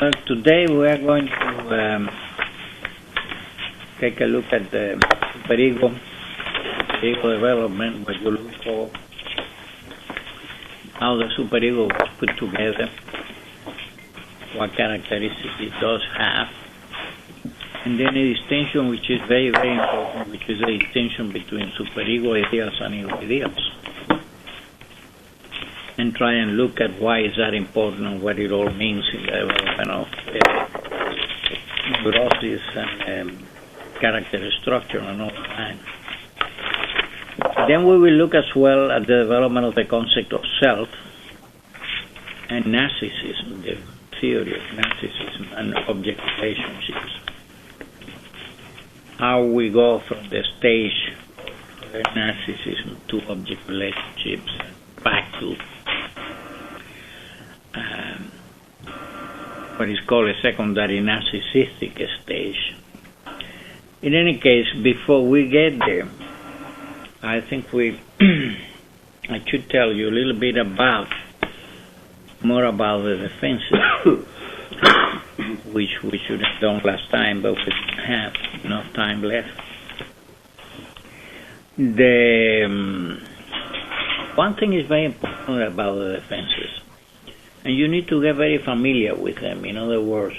Well, today we are going to take a look at the superego development, what you look for, how the superego was put together, what characteristics it does have, and then a distinction which is very, very important, which is a distinction between superego ideas and ego ideas. And try and look at why is that important and what it all means in the development of neurosis and character structure and all that. Then we will look as well at the development of the concept of self and narcissism, the theory of narcissism and object relationships. How we go from the stage of narcissism to object relationships back to what is called a secondary narcissistic stage. In any case, before we get there, I think I should tell you a little bit more about the defenses, which we should have done last time, but we didn't have enough time left. One thing is very important about the defenses, and you need to get very familiar with them. In other words,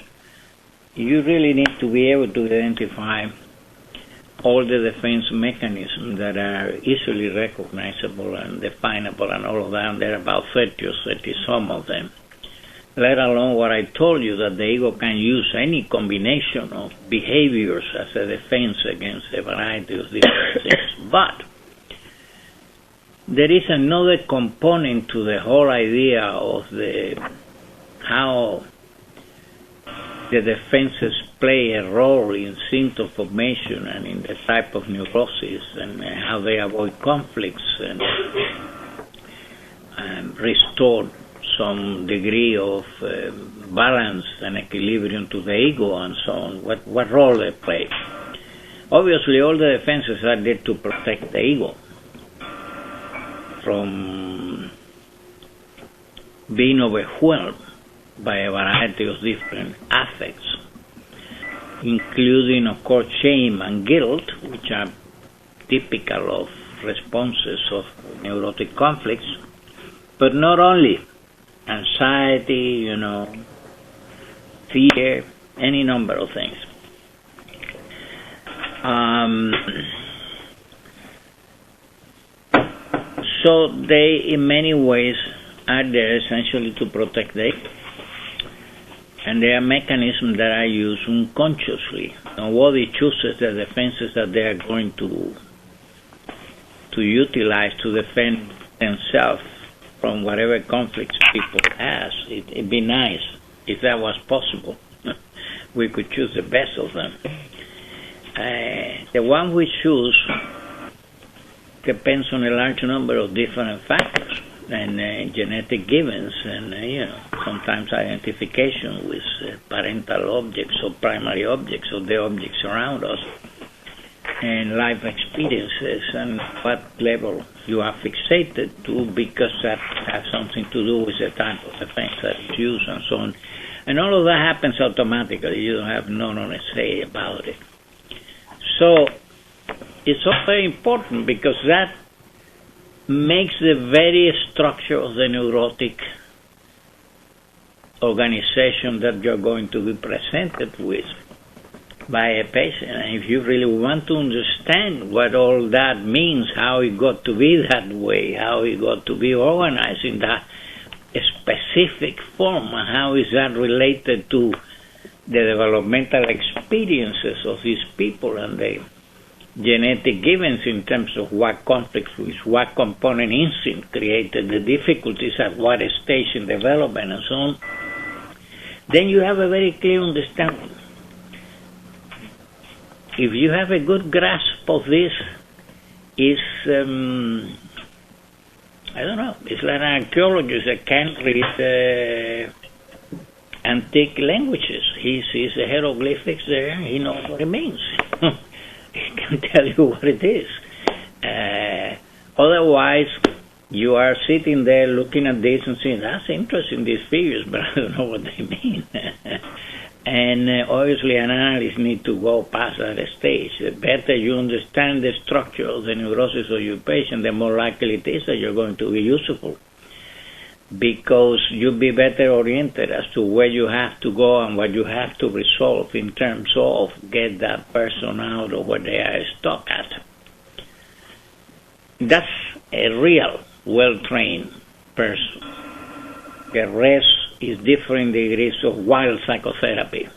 you really need to be able to identify all the defense mechanisms that are easily recognizable and definable and all of that. There are about 30 or 30 some of them. Let alone what I told you, that the ego can use any combination of behaviors as a defense against a variety of different things. But there is another component to the whole idea of how the defenses play a role in symptom formation and in the type of neurosis and how they avoid conflicts and restore some degree of balance and equilibrium to the ego and so on. What role they play? Obviously, all the defenses are there to protect the ego from being overwhelmed by a variety of different affects, including, of course, shame and guilt, which are typical of responses of neurotic conflicts, but not only anxiety, fear, any number of things. So they, in many ways, are there essentially to protect the ego. And there are mechanisms that are used unconsciously. Nobody chooses the defenses that they are going to utilize to defend themselves from whatever conflicts people have. It'd be nice if that was possible. We could choose the best of them. The one we choose depends on a large number of different factors and genetic givens and sometimes identification with parental objects or primary objects or the objects around us, and life experiences and what level you are fixated to, because that has something to do with the type of defense that is used and so on. And all of that happens automatically. You don't have no say about it. So it's all very important, because that makes the very structure of the neurotic organization that you're going to be presented with by a patient. And if you really want to understand what all that means, how it got to be that way, how it got to be organized in that specific form, and how is that related to the developmental experiences of these people and the genetic givens in terms of what conflicts with what component instinct created the difficulties at what stage in development and so on, then you have a very clear understanding. If you have a good grasp of this, it's it's like an archaeologist that can't read antique languages. He sees the hieroglyphics there, he knows what it means. He can tell you what it is. Otherwise, you are sitting there looking at this and saying, that's interesting, these figures, but I don't know what they mean. And obviously an analyst needs to go past that stage. The better you understand the structure of the neurosis of your patient, the more likely it is that you're going to be useful. Because you'll be better oriented as to where you have to go and what you have to resolve in terms of get that person out of where they are stuck at. That's a real well-trained person. The rest is different degrees of wild psychotherapy,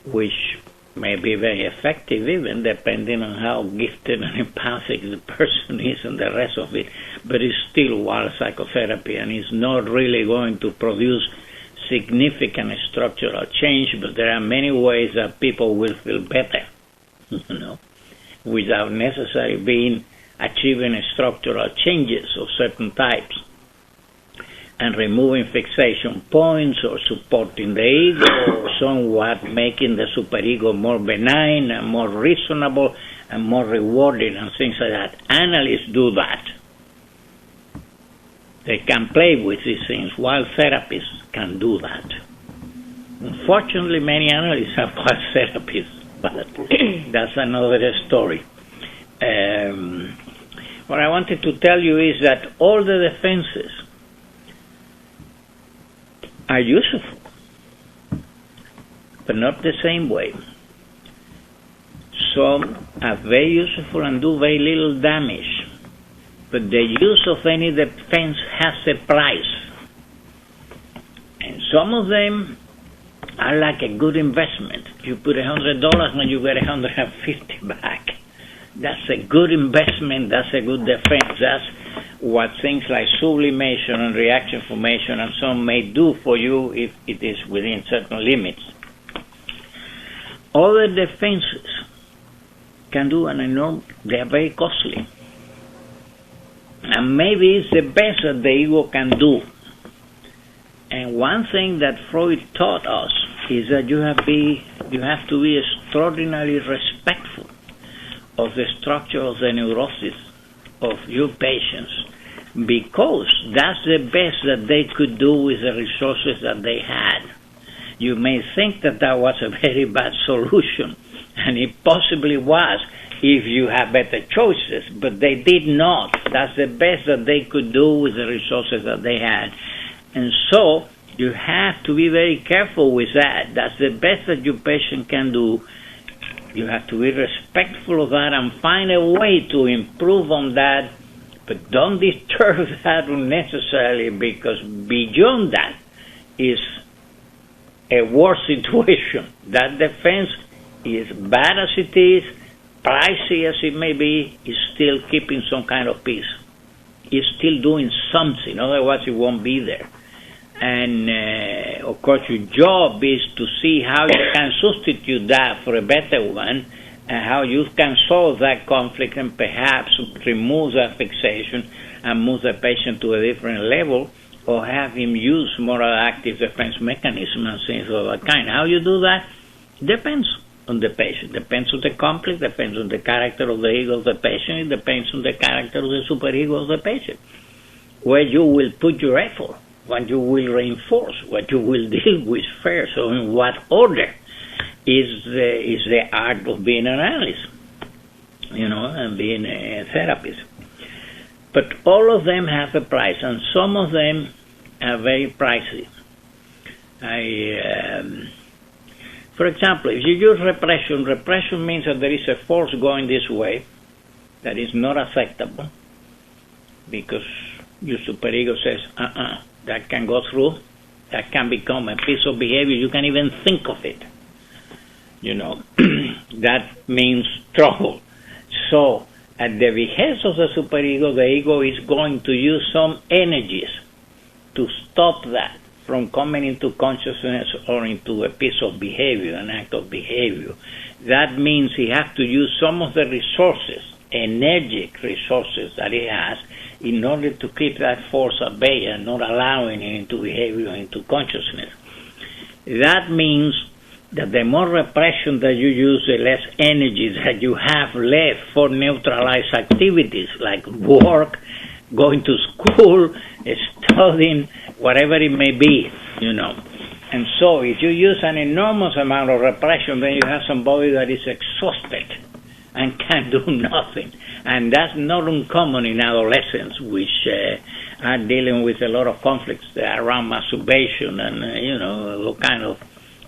which may be very effective even depending on how gifted and empathic the person is and the rest of it, but it's still wild psychotherapy and it's not really going to produce significant structural change, but there are many ways that people will feel better, without necessarily achieving structural changes of certain types and removing fixation points or supporting the ego or somewhat making the superego more benign and more reasonable and more rewarding and things like that. Analysts do that. They can play with these things while therapists can do that. Unfortunately, many analysts are wild therapists, but that's another story. What I wanted to tell you is that all the defenses are useful, but not the same way. Some are very useful and do very little damage, but the use of any defense has a price. And some of them are like a good investment. You put $100 and you get $150 back. That's a good investment, that's a good defense. That's what things like sublimation and reaction formation and so on may do for you if it is within certain limits. Other defenses can do an enormous, they are very costly. And maybe it's the best that the ego can do. And one thing that Freud taught us is that you have to be extraordinarily respectful of the structure of the neurosis of your patients, because that's the best that they could do with the resources that they had. You may think that that was a very bad solution, and it possibly was if you had better choices, but they did not. That's the best that they could do with the resources that they had. And so you have to be very careful with that. That's the best that your patient can do. You have to be respectful of that and find a way to improve on that, but don't disturb that unnecessarily, because beyond that is a worse situation. That defense is bad as it is, pricey as it may be, is still keeping some kind of peace. It's still doing something, otherwise it won't be there. And of course your job is to see how you can substitute that for a better one, and how you can solve that conflict and perhaps remove that fixation and move the patient to a different level, or have him use more active defense mechanism and things of that kind. How you do that depends on the patient, depends on the conflict, depends on the character of the ego of the patient, it depends on the character of the superego of the patient, where you will put your effort, what you will reinforce, what you will deal with first, so in what order is the art of being an analyst, and being a therapist. But all of them have a price, and some of them are very pricey. For example, if you use repression means that there is a force going this way that is not acceptable, because your superego says, that can go through, that can become a piece of behavior, you can even think of it. That means trouble. So, at the behest of the superego, the ego is going to use some energies to stop that from coming into consciousness or into a piece of behavior, an act of behavior. That means he has to use some of the resources, energetic resources that he has, in order to keep that force at bay and not allowing it into behavior, into consciousness. That means that the more repression that you use, the less energy that you have left for neutralized activities like work, going to school, studying, whatever it may be, And so if you use an enormous amount of repression, then you have somebody that is exhausted and can do nothing. And that's not uncommon in adolescents, which are dealing with a lot of conflicts around masturbation and, all kind of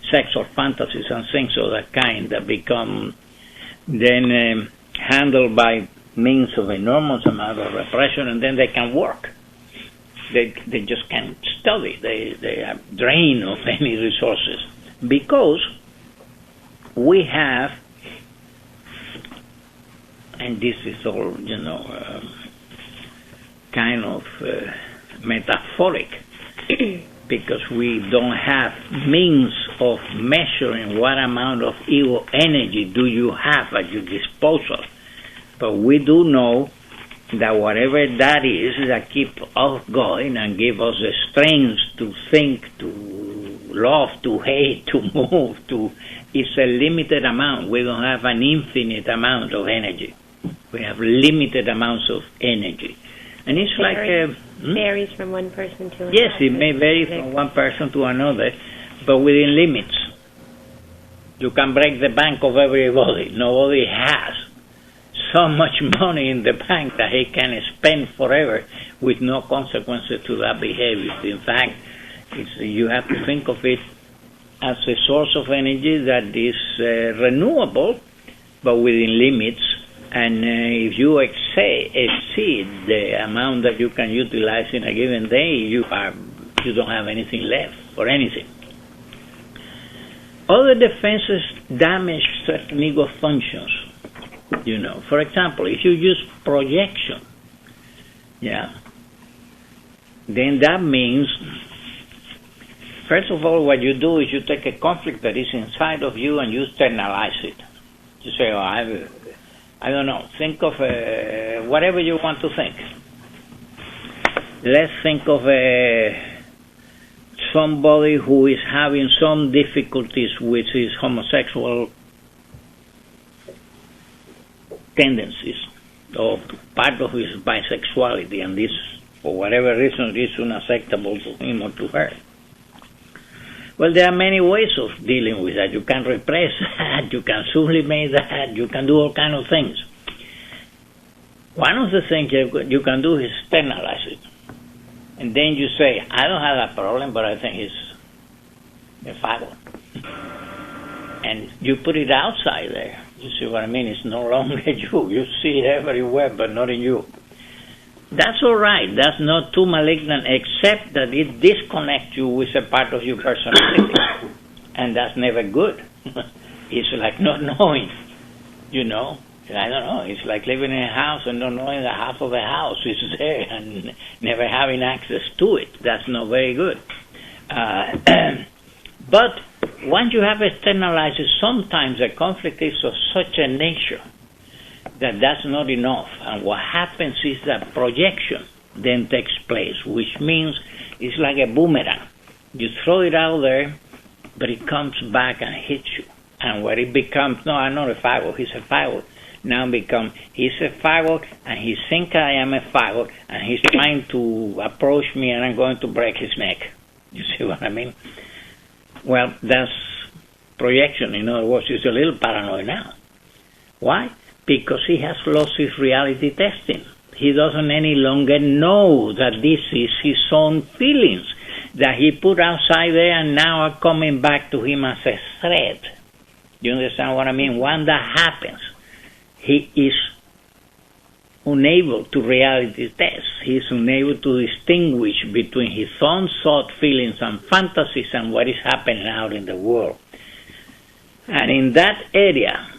sexual fantasies and things of that kind that become then handled by means of enormous amount of repression, and then they can work. They just can't study. They are drained of any resources because we have, and this is all, kind of metaphoric, because we don't have means of measuring what amount of ego energy do you have at your disposal. But we do know that whatever that is that keep us going and give us the strength to think, to love, to hate, to move, it's a limited amount. We don't have an infinite amount of energy. We have limited amounts of energy. And it's varies from one person to another. Yes, it may vary from one person to another, but within limits. You can break the bank of everybody. Nobody has so much money in the bank that he can spend forever with no consequences to that behavior. In fact, you have to think of it as a source of energy that is renewable, but within limits. And if you exceed the amount that you can utilize in a given day, you don't have anything left for anything. Other defenses damage certain ego functions. For example, if you use projection, then that means, first of all, what you do is you take a conflict that is inside of you and you externalize it. You say, I don't know, think of whatever you want to think. Let's think of somebody who is having some difficulties with his homosexual tendencies, or part of his bisexuality, and this, for whatever reason, is unacceptable to him or to her. Well, there are many ways of dealing with that. You can repress that, you can sublimate that, you can do all kinds of things. One of the things you can do is externalize it. And then you say, I don't have that problem, but I think it's a faggot. And you put it outside there. You see what I mean? It's no longer you. You see it everywhere, but not in you. That's all right. That's not too malignant, except that it disconnects you with a part of your personality. And that's never good. It's like not knowing, I don't know. It's like living in a house and not knowing that half of the house is there and never having access to it. That's not very good. But once you have externalized it, sometimes the conflict is of such a nature that that's not enough. And what happens is that projection then takes place, which means it's like a boomerang. You throw it out there, but it comes back and hits you. And what it becomes, no, I'm not a faggot, he's a faggot. Now become, he's a faggot, and he thinks I am a faggot, and he's trying to approach me, and I'm going to break his neck. You see what I mean? Well, that's projection. In other words, he's a little paranoid now. Why? Because he has lost his reality testing. He doesn't any longer know that this is his own feelings that he put outside there and now are coming back to him as a threat. You understand what I mean? When that happens, he is unable to reality test. He is unable to distinguish between his own thought, feelings, and fantasies and what is happening out in the world. And in that area,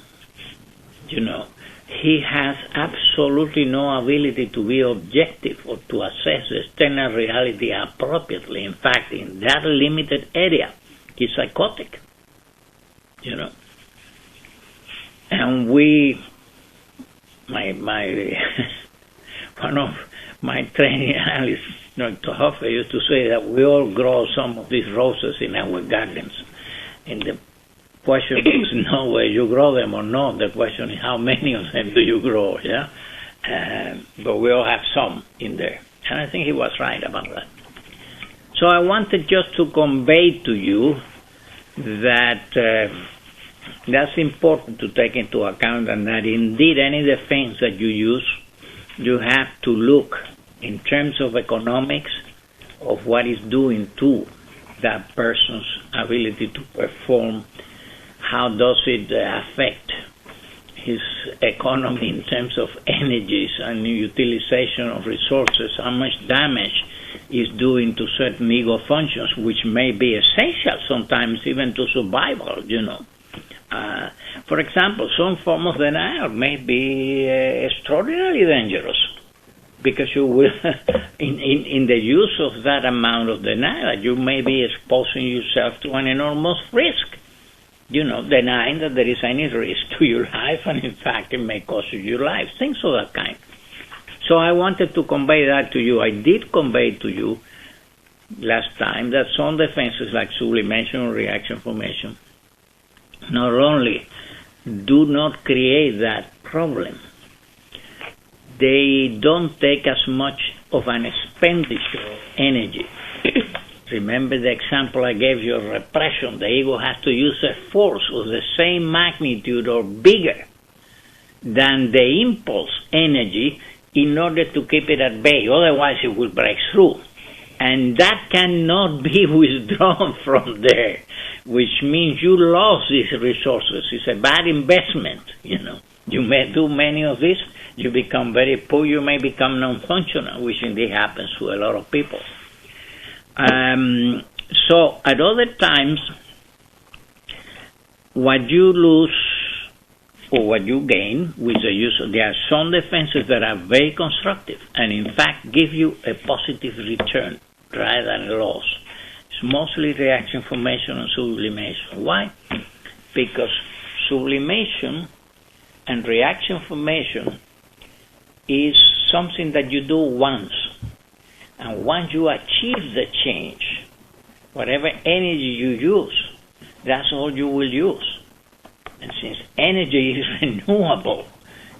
he has absolutely no ability to be objective or to assess external reality appropriately. In fact, in that limited area, he's psychotic. And one of my training analysts, Dr. Hoffer, used to say that we all grow some of these roses in our gardens. And the question is not whether you grow them or not. The question is how many of them do you grow, yeah? But we all have some in there. And I think he was right about that. So I wanted just to convey to you that that's important to take into account, and that indeed any defense that you use, you have to look in terms of economics of what it's doing to that person's ability to perform. How does it affect his economy in terms of energies and utilization of resources? How much damage is doing to certain ego functions, which may be essential sometimes even to survival, For example, some form of denial may be extraordinarily dangerous, because you will, in the use of that amount of denial, you may be exposing yourself to an enormous risk. Denying that there is any risk to your life, and in fact it may cost you your life, things of that kind. So I wanted to convey that to you. I did convey to you last time that some defenses like sublimation or reaction formation not only do not create that problem, they don't take as much of an expenditure of energy. Remember the example I gave you of repression. The ego has to use a force of the same magnitude or bigger than the impulse energy in order to keep it at bay. Otherwise it will break through. And that cannot be withdrawn from there, which means you lost these resources. It's a bad investment, You may do many of this, you become very poor, you may become non-functional, which indeed happens to a lot of people. So at other times, what you lose or what you gain with the use of, there are some defenses that are very constructive and in fact give you a positive return rather than a loss. It's mostly reaction formation and sublimation. Why? Because sublimation and reaction formation is something that you do once. And once you achieve the change, whatever energy you use, that's all you will use. And since energy is renewable,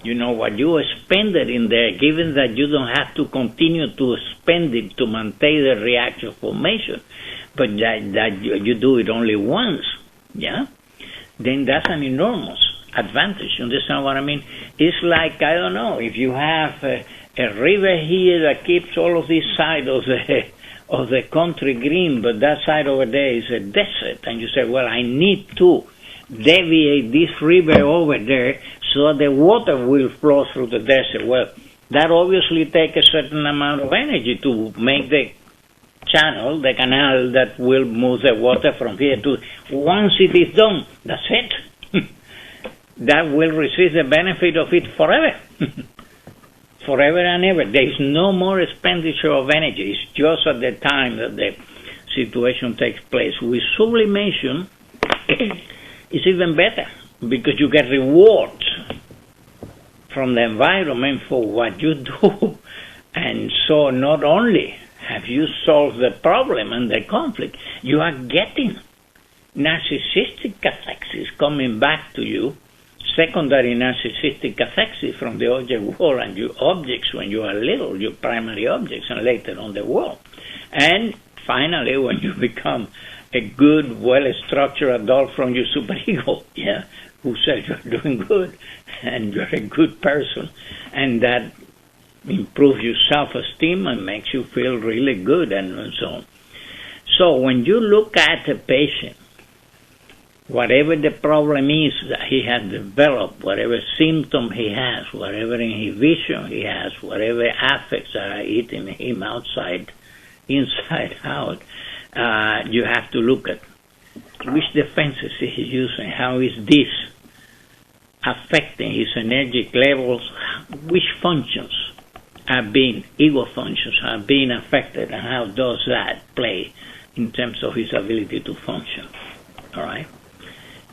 what you expended in there, given that you don't have to continue to spend it to maintain the reaction formation, but that you do it only once, then that's an enormous advantage. You understand what I mean? It's like, I don't know, if you have a river here that keeps all of this side of the country green, but that side over there is a desert, and you say, well, I need to deviate this river over there so the water will flow through the desert. Well, that obviously takes a certain amount of energy to make the channel, the canal that will move the water from here to. Once it is done, that's it. That will receive the benefit of it forever. Forever and ever. There is no more expenditure of energy. It's just at the time that the situation takes place. With sublimation, it's even better because you get rewards from the environment for what you do. And so not only have you solved the problem and the conflict, you are getting narcissistic cathexis coming back to you, secondary narcissistic cathexis from the object world and your objects when you are little, your primary objects, and later on the world. And finally, when you become a good, well-structured adult from your superego, who says you're doing good and you're a good person, and that improves your self-esteem and makes you feel really good and so on. So when you look at a patient, whatever the problem is that he has developed, whatever symptom he has, whatever inhibition he has, whatever affects that are eating him inside out, you have to look at which defenses is he using, how is this affecting his energetic levels, which functions are being, ego functions are being affected, and how does that play in terms of his ability to function. All right?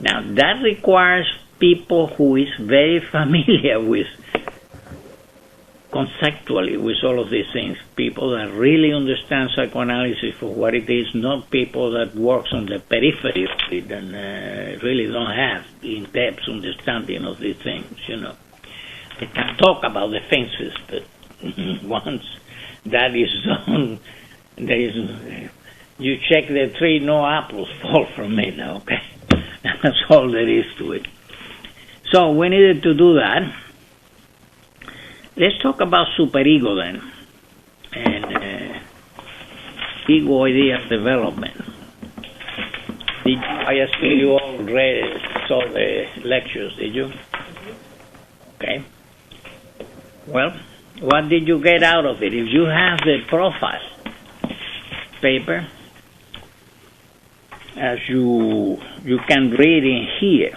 Now, that requires people who is very familiar with, conceptually, with all of these things. People that really understand psychoanalysis for what it is, not people that works on the periphery of it and really don't have in-depth understanding of these things, They can talk about the fences, but once that is done, there is You check the tree, no apples fall from it, okay? That's all there is to it. So we needed to do that. Let's talk about superego then, and ego idea development. I assume you all saw the lectures, did you? Okay. Well, what did you get out of it? If you have the profile paper, as you can read in here,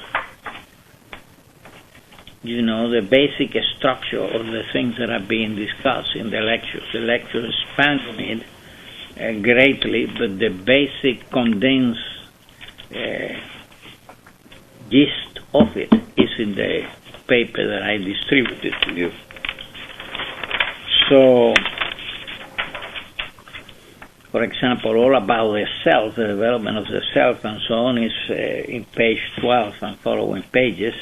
you know, the basic structure of the things that are being discussed in the lectures. The lecture expands on it greatly, but the basic condensed gist of it is in the paper that I distributed to you. So, for example, all about the self, the development of the self and so on is in page 12 and following pages.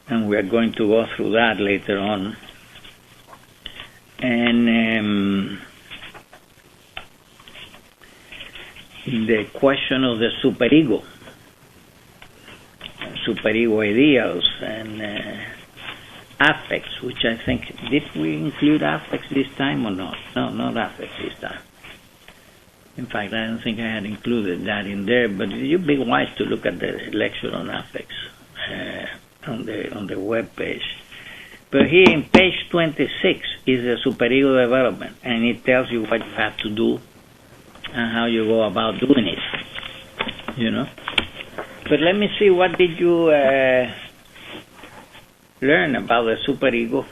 And we are going to go through that later on. And the question of the superego ideals and affects, which I think, did we include affects this time or not? No, not affects this time. In fact, I don't think I had included that in there, but you'd be wise to look at the lecture on affects on the web page. But here in page 26 is the superego development, and it tells you what you have to do and how you go about doing it, you know. But let me see, what did you learn about the superego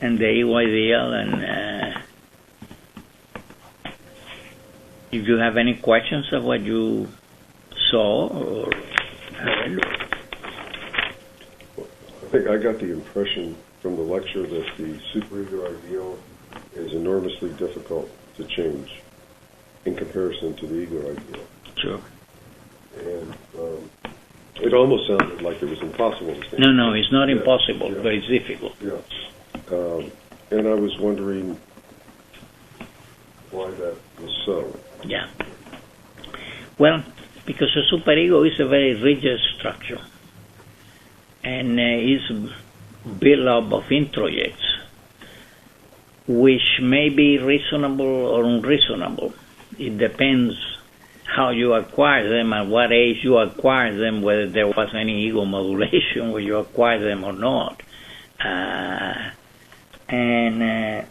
and the ego ideal, and if you have any questions of what you saw or heard. I think I got the impression from the lecture that the superego ideal is enormously difficult to change in comparison to the ego ideal. Sure. And it almost sounded like it was impossible to change. No, it's not impossible, but it's difficult. Yeah. And I was wondering why that was so. Yeah. Well, because the superego is a very rigid structure, and is built up of introjects, which may be reasonable or unreasonable. It depends how you acquire them, at what age you acquire them, whether there was any ego modulation when you acquire them or not.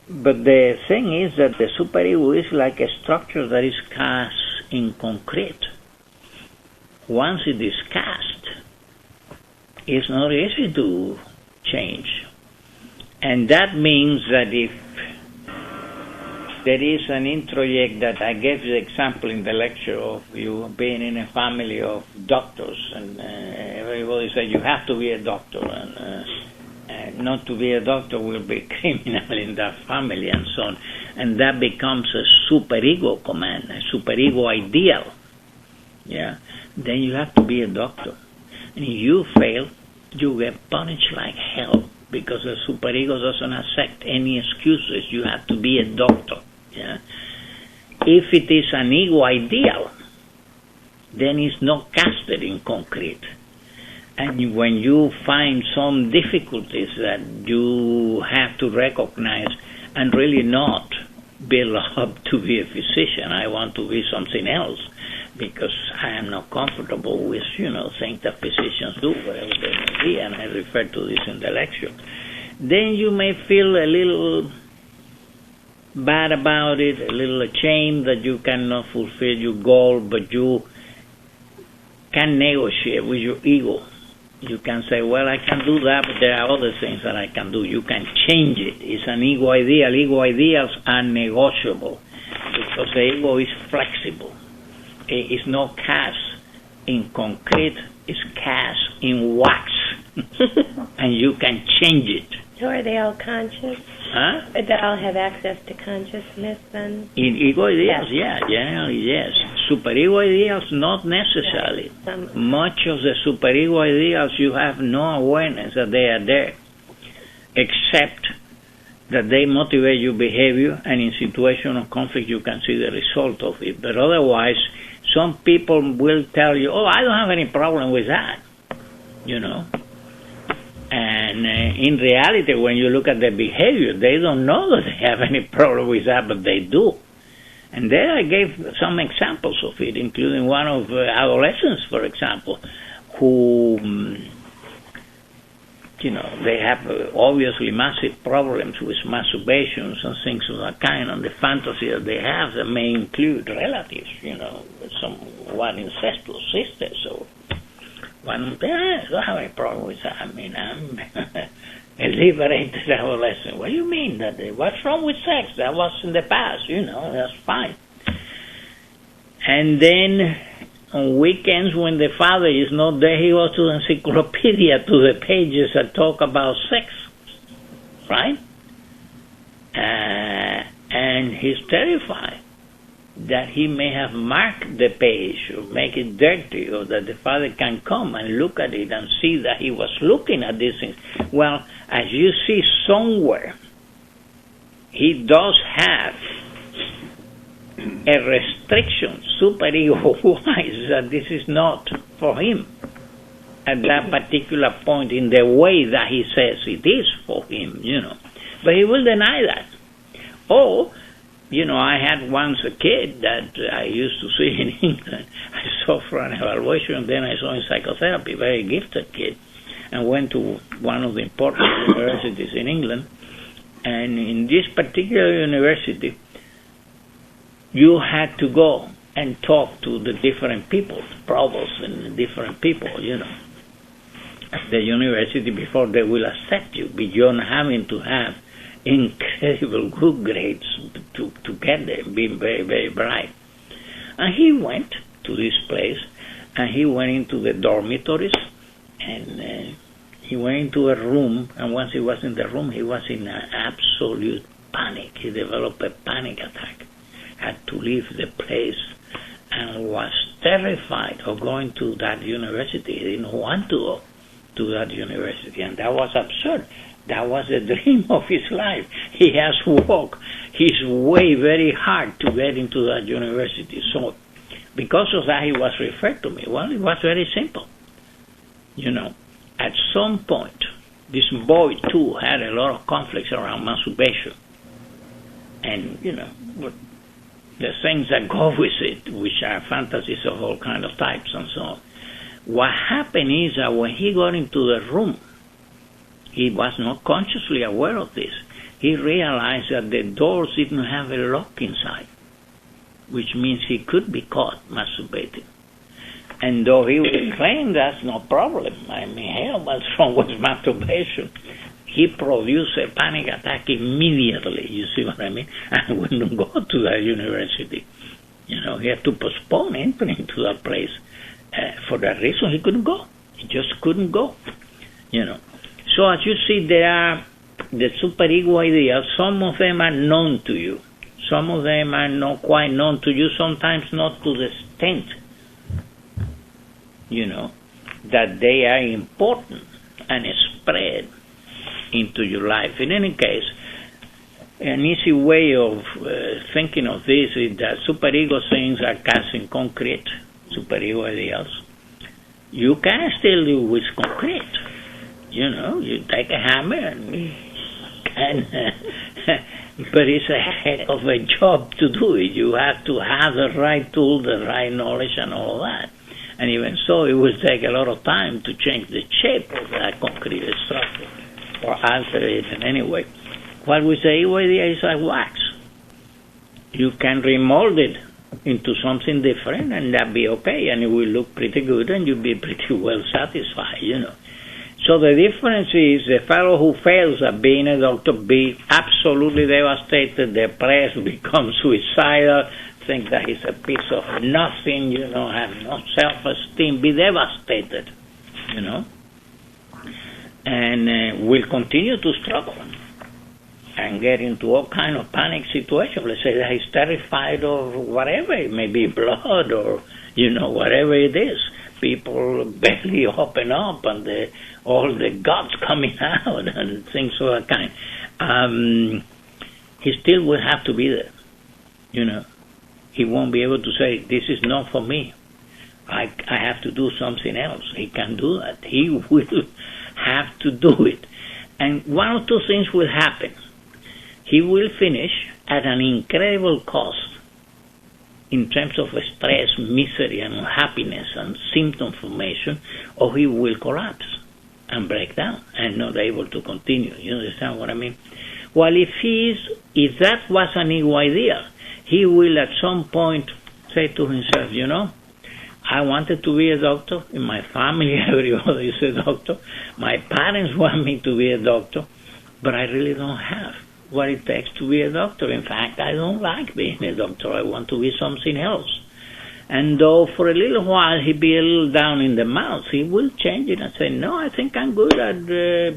But the thing is that the superego is like a structure that is cast in concrete. Once it is cast, it's not easy to change. And that means that if there is an introject that I gave the example in the lecture of you being in a family of doctors, and everybody said you have to be a doctor, and not to be a doctor will be criminal in that family, and so on. And that becomes a superego command, a superego ideal. Yeah. Then you have to be a doctor. And if you fail, you get punished like hell, because the superego doesn't accept any excuses. You have to be a doctor. Yeah. If it is an ego ideal, then it's not casted in concrete. And when you find some difficulties that you have to recognize and really not build up to be a physician, I want to be something else, because I am not comfortable with, things that physicians do, whatever they may be, and I refer to this in the lecture. Then you may feel a little bad about it, a little ashamed that you cannot fulfill your goal, but you can negotiate with your ego. You can say, well, I can do that, but there are other things that I can do. You can change it. It's an ego ideal. Ego ideals are negotiable because the ego is flexible. It's not cast in concrete, it's cast in wax. And you can change it. So are they all conscious? Huh? They all have access to consciousness then? In ego ideals, yeah, generally yes. Superego ideals, not necessarily. Much of the superego ideals, you have no awareness that they are there, except that they motivate your behavior, and in situation of conflict you can see the result of it. But otherwise, some people will tell you, oh, I don't have any problem with that, you know. And in reality, when you look at their behavior, they don't know that they have any problem with that, but they do. And there I gave some examples of it, including one of adolescents, for example, who, you know, they have obviously massive problems with masturbations and things of that kind, and the fantasy that they have that may include relatives, you know, one incestuous sister, so one of them, I don't have any problem with that. I mean, I'm a liberated adolescent. What do you mean? What's wrong with sex? That was in the past, you know, that's fine. And then on weekends when the father is not there, he goes to the encyclopedia, to the pages that talk about sex, right? And he's terrified that he may have marked the page or make it dirty, or that the father can come and look at it and see that he was looking at these things. Well, as you see somewhere, he does have a restriction, superego-wise, that this is not for him at that particular point in the way that he says it is for him, you know. But he will deny that. Or, you know, I had once a kid that I used to see in England. I saw for an evaluation, then I saw in psychotherapy, very gifted kid, and went to one of the important universities in England. And in this particular university, you had to go and talk to the different people, provosts and the different people, you know, at the university before they will accept you, beyond having to have incredible good grades to get there, being very, very bright. And he went to this place, and he went into the dormitories, and he went into a room, and once he was in the room, he was in an absolute panic. He developed a panic attack, had to leave the place, and was terrified of going to that university. He didn't want to go to that university, and that was absurd. That was the dream of his life. He has worked his way very hard to get into that university. So because of that, he was referred to me. Well, it was very simple. You know, at some point, this boy, too, had a lot of conflicts around masturbation. And, you know, the things that go with it, which are fantasies of all kinds of types and so on. What happened is that when he got into the room, he was not consciously aware of this. He realized that the doors didn't have a lock inside, which means he could be caught masturbating. And though he was claiming that's no problem, I mean, hell, what's wrong with masturbation? He produced a panic attack immediately, you see what I mean? And wouldn't go to that university. You know, he had to postpone entering to that place. For that reason, he couldn't go. He just couldn't go, you know. So as you see, there are the superego ideas. Some of them are known to you. Some of them are not quite known to you, sometimes not to the extent, you know, that they are important and spread into your life. In any case, an easy way of thinking of this is that superego things are cast in concrete, superego ideals. You can still do with concrete. You know, you take a hammer and but it's a heck of a job to do it. You have to have the right tool, the right knowledge, and all that. And even so, it will take a lot of time to change the shape of that concrete structure or alter it in any way. What we say is like wax. You can remold it into something different, and that be okay, and it will look pretty good, and you'll be pretty well satisfied, you know. So the difference is the fellow who fails at being a doctor be absolutely devastated, depressed, become suicidal, think that he's a piece of nothing, you know, have no self-esteem, be devastated, you know, and will continue to struggle and get into all kind of panic situations. Let's say that he's terrified of whatever, it may be blood or, you know, whatever it is. People barely open up and all the guts coming out and things of that kind. he still will have to be there. He won't be able to say, this is not for me. I have to do something else. He can do that. He will have to do it. And one or two things will happen. He will finish at an incredible cost in terms of stress, misery, and unhappiness and symptom formation, or he will collapse and break down and not able to continue. You understand what I mean? Well, if that was an ego idea, he will at some point say to himself, I wanted to be a doctor. In my family, everybody is a doctor. My parents want me to be a doctor, but I really don't have what it takes to be a doctor. In fact, I don't like being a doctor. I want to be something else. And though for a little while he'd be a little down in the mouth, he will change it and say, no, I think I'm good at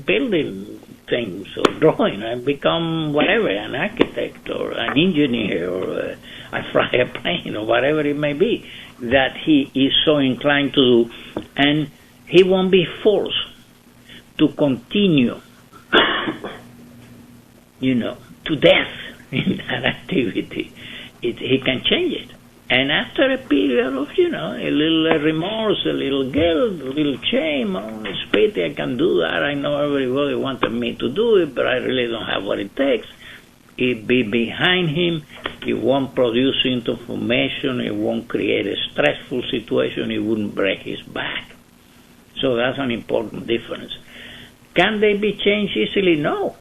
building things or drawing. I become whatever, an architect or an engineer or I fly a plane or whatever it may be that he is so inclined to do. And he won't be forced to continue to death in that activity. He can change it. And after a period of, a little remorse, a little guilt, a little shame, it's pity I can do that. I know everybody wanted me to do it, but I really don't have what it takes. It'll be behind him. It won't produce information. It won't create a stressful situation. It wouldn't break his back. So that's an important difference. Can they be changed easily? No.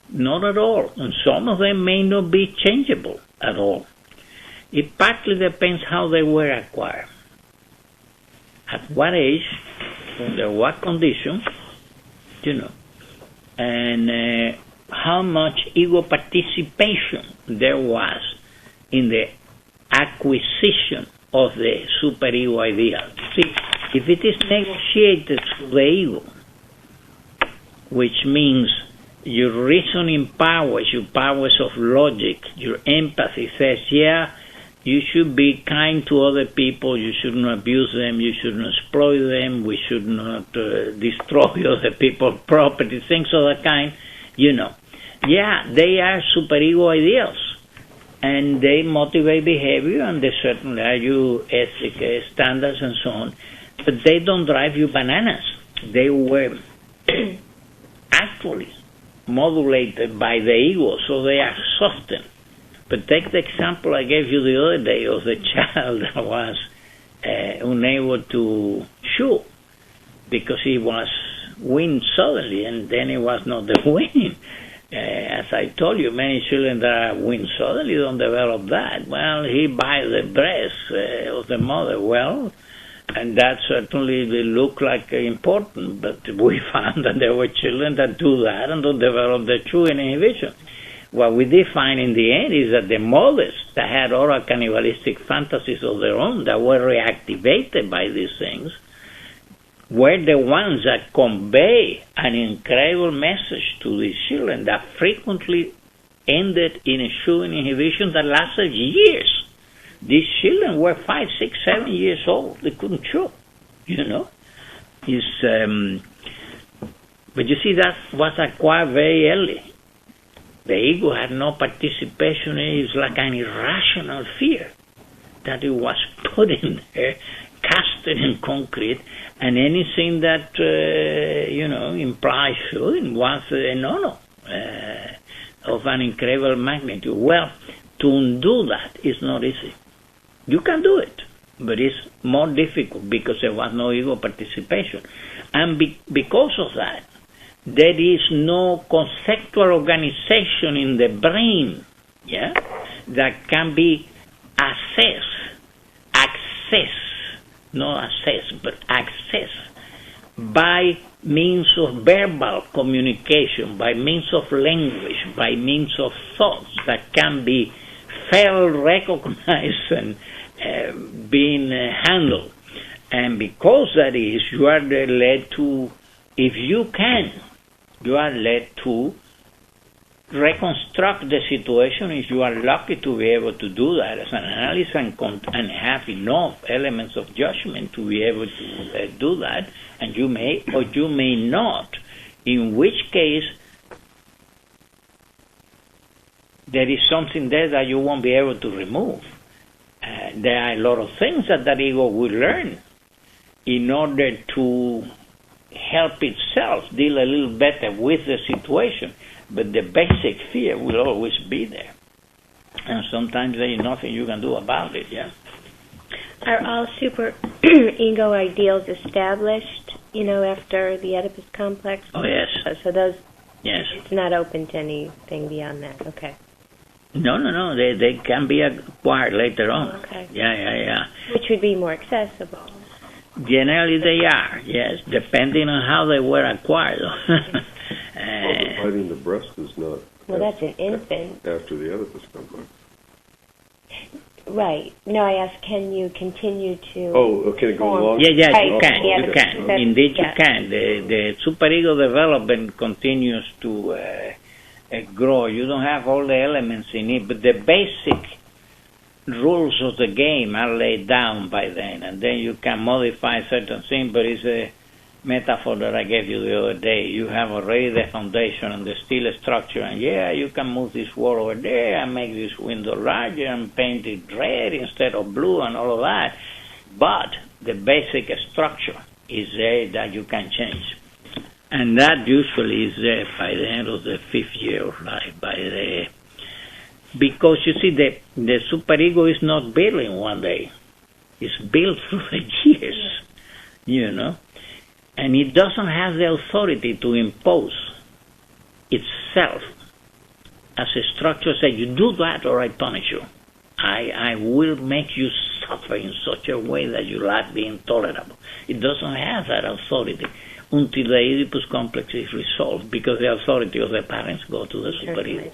Not at all. And some of them may not be changeable at all. It partly depends how they were acquired. At what age, under what condition, and how much ego participation there was in the acquisition of the superego idea. See, if it is negotiated through the ego, which means your reasoning powers, your powers of logic, your empathy says, you should be kind to other people, you shouldn't abuse them, you shouldn't exploit them, we should not destroy other people's property, things of that kind, they are superego ideals, and they motivate behavior, and they certainly are your ethic standards and so on, but they don't drive you bananas. They were actually modulated by the ego, so they are softened. But take the example I gave you the other day of the child that was unable to chew because he was weaned suddenly, and then it was not the weaning. As I told you, many children that are weaned suddenly don't develop that. Well, he bites the breast of the mother. Well, and that certainly will look like important, but we found that there were children that do that and don't develop the chewing inhibition. What we did find in the end is that the mothers that had oral cannibalistic fantasies of their own that were reactivated by these things were the ones that convey an incredible message to these children that frequently ended in a chewing inhibition that lasted years. These children were 5, 6, 7 years old. They couldn't chew, But you see, that was acquired very early. The ego had no participation in it. It's like an irrational fear that it was put in there, casted in concrete, and anything that, implies shooting was a no-no of an incredible magnitude. Well, to undo that is not easy. You can do it, but it's more difficult because there was no ego participation. And because of that, there is no conceptual organization in the brain, that can be accessed, by means of verbal communication, by means of language, by means of thoughts that can be felt, recognized, and being handled. And because that is, you are led to, if you can, you are led to reconstruct the situation if you are lucky to be able to do that as an analyst and have enough elements of judgment to be able to do that, and you may or you may not, in which case there is something there that you won't be able to remove. There are a lot of things that ego will learn in order to help itself deal a little better with the situation. But the basic fear will always be there. And sometimes there is nothing you can do about it, yeah. Are all super ego ideals established, after the Oedipus complex? Oh, yes. So those, yes. It's not open to anything beyond that, okay. No. They can be acquired later on. Okay. Yeah. Which would be more accessible. Generally they are, yes, depending on how they were acquired. Hiding the breast is not. Well, that's an infant. After the Oedipus complex. Right. No, I asked, can you continue to... Oh, can it go along? Yeah, right. you can. Yeah, You can. Indeed, you can. The superego development continues to grow. You don't have all the elements in it, but the basic rules of the game are laid down by then, and then you can modify certain things, but it's a metaphor that I gave you the other day. You have already the foundation and the steel structure, and you can move this wall over there and make this window larger and paint it red instead of blue and all of that. But the basic structure is there that you can change. And that usually is there by the end of the 5th year of life, because you see, the superego is not built in one day. It's built through the years, And it doesn't have the authority to impose itself as a structure say, you do that or I punish you. I will make you suffer in such a way that your life be intolerable. It doesn't have that authority until the Oedipus complex is resolved, because the authority of the parents go to the superego.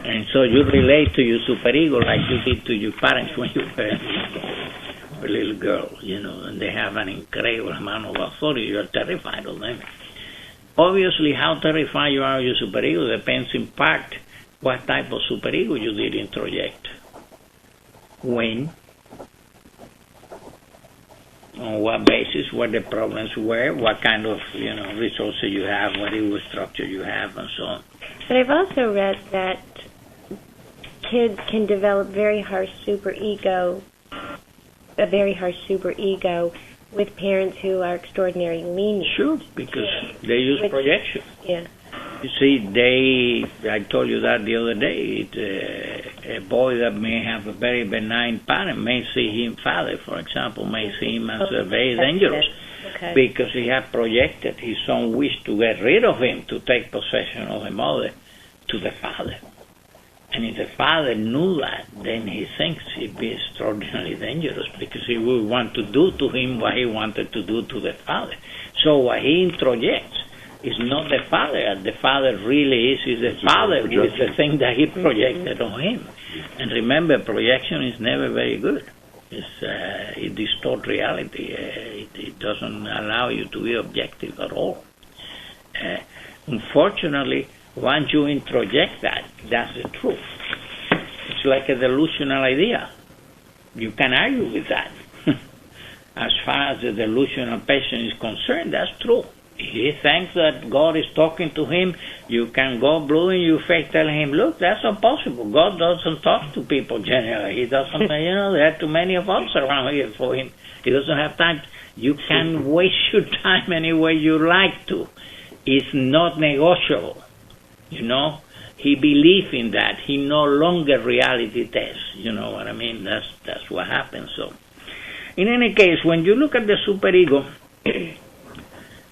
And so you relate to your superego like you did to your parents when you were a little girl, and they have an incredible amount of authority. You're terrified of them. Obviously, how terrified you are of your superego depends in part what type of superego you did introject. When, on what basis, what the problems were, what kind of resources you have, what ego structure you have, and so on. But I've also read that kids can develop a very harsh superego with parents who are extraordinarily lenient. Sure, because they use projection. Yeah. You see, I told you that the other day, a boy that may have a very benign parent may see him, father, for example, may see him as very dangerous. Okay. Because he had projected his own wish to get rid of him, to take possession of the mother, to the father. And if the father knew that, then he thinks he'd be extraordinarily dangerous, because he would want to do to him what he wanted to do to the father. So what he introjects is not the father, as the father really is the father with the thing that he projected on him. And remember, projection is never very good. It distorts reality. It doesn't allow you to be objective at all. Unfortunately, once you introject that, that's the truth. It's like a delusional idea. You can argue with that. As far as the delusional patient is concerned, that's true. He thinks that God is talking to him. You can go blue in your face telling him, look, that's impossible. God doesn't talk to people generally. He doesn't, there are too many of us around here for him. He doesn't have time. You can waste your time any way you like to. It's not negotiable. He believes in that. He no longer reality tests. You know what I mean? That's what happens. So, in any case, when you look at the superego,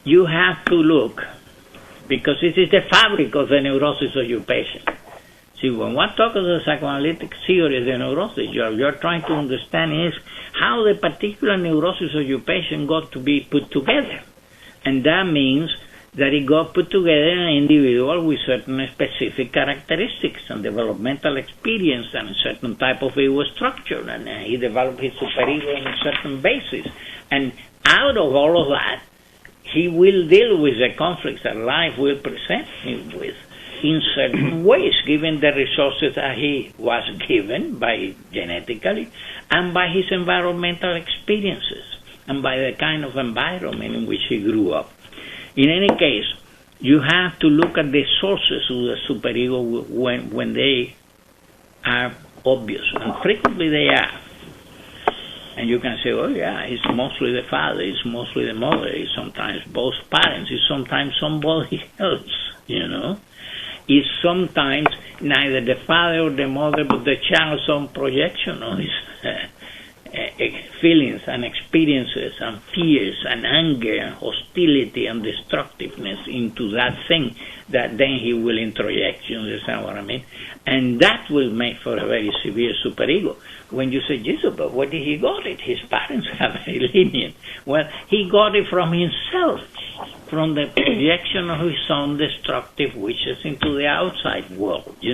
you have to look, because this is the fabric of the neurosis of your patient. See, when one talks of the psychoanalytic theory of the neurosis, you're trying to understand is how the particular neurosis of your patient got to be put together. And that means that it got put together in an individual with certain specific characteristics and developmental experience and a certain type of ego structure, and he developed his superego on a certain basis. And out of all of that, he will deal with the conflicts that life will present him with in certain ways, given the resources that he was given by genetically and by his environmental experiences and by the kind of environment in which he grew up. In any case, you have to look at the sources of the superego when they are obvious, and frequently they are. And you can say, oh yeah, it's mostly the father, it's mostly the mother, it's sometimes both parents, it's sometimes somebody else, It's sometimes neither the father or the mother, but the child's own projection of his feelings and experiences and fears and anger and hostility and destructiveness into that thing that then he will introject, you understand what I mean? And that will make for a very severe superego. When you say, Jesus, but where did he got it? His parents are very lenient. Well, he got it from himself, from the projection of his own destructive wishes into the outside world, You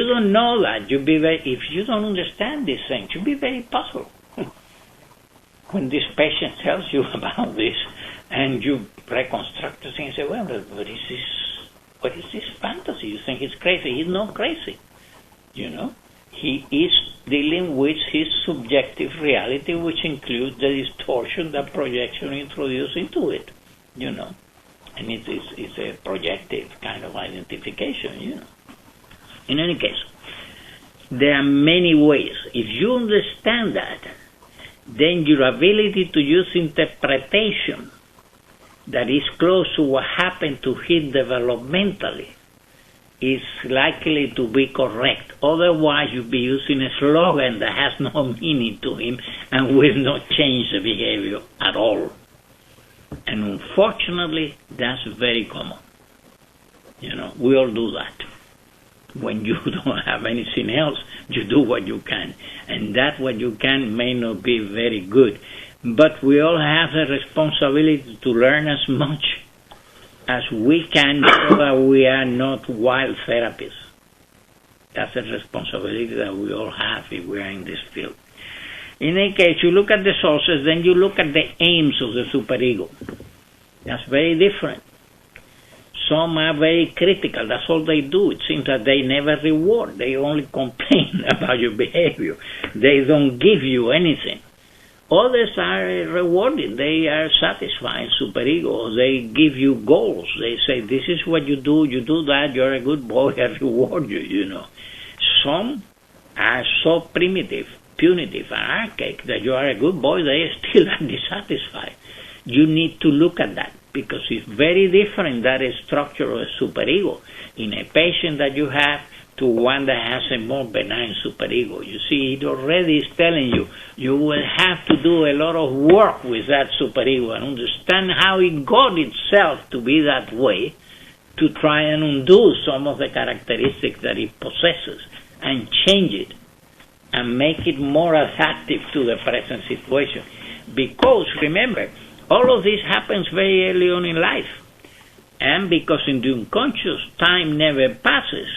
don't know that. If you don't understand these things, you'll be very puzzled. When this patient tells you about this, and you reconstruct the thing and say, well, what is this fantasy? You think he's crazy. He's not crazy. He is dealing with his subjective reality, which includes the distortion that projection introduced into it, And it's a projective kind of identification, In any case, there are many ways. If you understand that, then your ability to use interpretation that is close to what happened to him developmentally is likely to be correct. Otherwise, you'll be using a slogan that has no meaning to him and will not change the behavior at all. And unfortunately, that's very common. We all do that. When you don't have anything else, you do what you can. And that what you can may not be very good. But we all have the responsibility to learn as much as we can so that we are not wild therapists. That's a responsibility that we all have if we are in this field. In any case, you look at the sources, then you look at the aims of the superego. That's very different. Some are very critical. That's all they do. It seems that they never reward. They only complain about your behavior. They don't give you anything. Others are rewarding. They are satisfying, superego. They give you goals. They say, this is what you do that, you're a good boy, I reward you, Some are so primitive, punitive, and archaic that you are a good boy, they still are dissatisfied. You need to look at that, because it's very different, that structure of a superego in a patient that you have to one that has a more benign superego. You see, it already is telling you, you will have to do a lot of work with that superego and understand how it got itself to be that way, to try and undo some of the characteristics that it possesses and change it and make it more adaptive to the present situation. Because, remember, all of this happens very early on in life. And because in the unconscious, time never passes,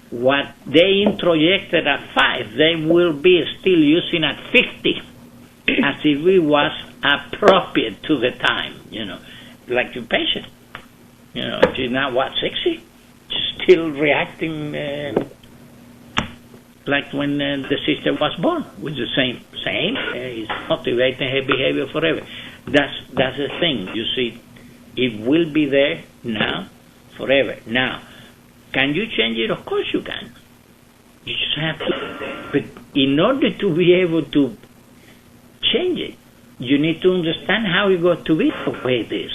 what they introjected at 5, they will be still using at 50, as if it was appropriate to the time, like your patient. She's now, 60? Still reacting like when the sister was born, with the same. It's motivating her behavior forever. That's the thing, you see. It will be there now, forever. Now, can you change it? Of course you can. You just have to. But in order to be able to change it, you need to understand how it got to be the way it is.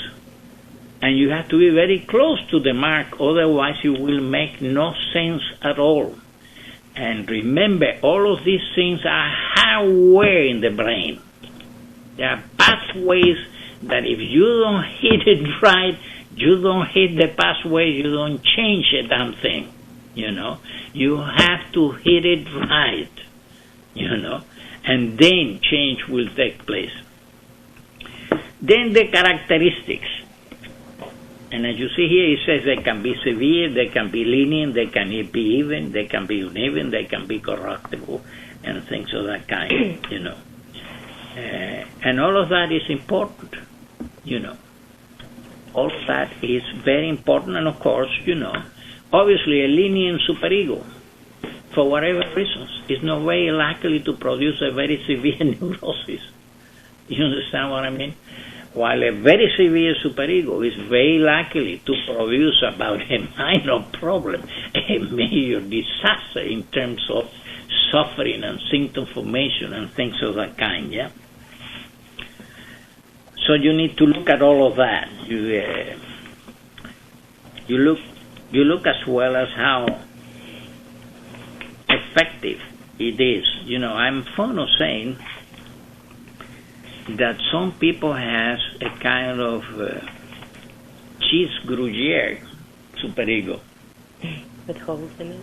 And you have to be very close to the mark, otherwise it will make no sense at all. And remember, all of these things are hardware in the brain. There are pathways that if you don't hit it right, you don't hit the pathway, you don't change a damn thing, You have to hit it right, and then change will take place. Then the characteristics. And as you see here, it says they can be severe, they can be lenient, they can be even, they can be uneven, they can be corruptible, and things of that kind, And all of that is important, All of that is very important, and of course, obviously a lenient superego, for whatever reasons, is not very likely to produce a very severe neurosis. You understand what I mean? while a very severe superego is very likely to produce about a minor problem, a major disaster in terms of suffering and symptom formation and things of that kind, yeah? So you need to look at all of that. You look as well as how effective it is. You know, I'm fond of saying that some people has a kind of cheese Gruyere superego. With holes in it?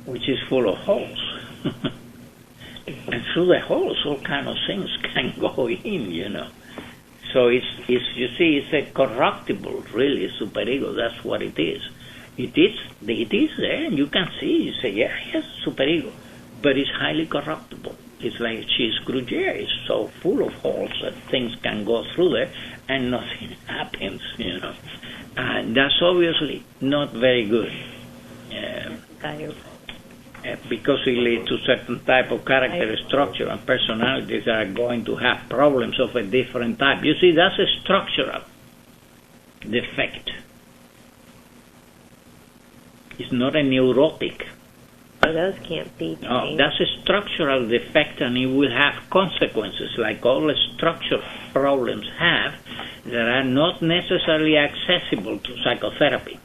Which is full of holes. And through the holes, all kind of things can go in, you know. So it's you see, it's a corruptible, really, superego. That's what it is. It is there, and you can see. You say, yeah, yes, superego, but it's highly corruptible. It's like cheese Gruyere. It's so full of holes that things can go through there, and nothing happens, you know. And that's obviously not very good. Because it leads to certain type of character structure and personalities that are going to have problems of a different type. You see, that's a structural defect. It's not a neurotic. So those can't be changed. No, that's a structural defect, and it will have consequences, like all the structural problems have, that are not necessarily accessible to psychotherapy.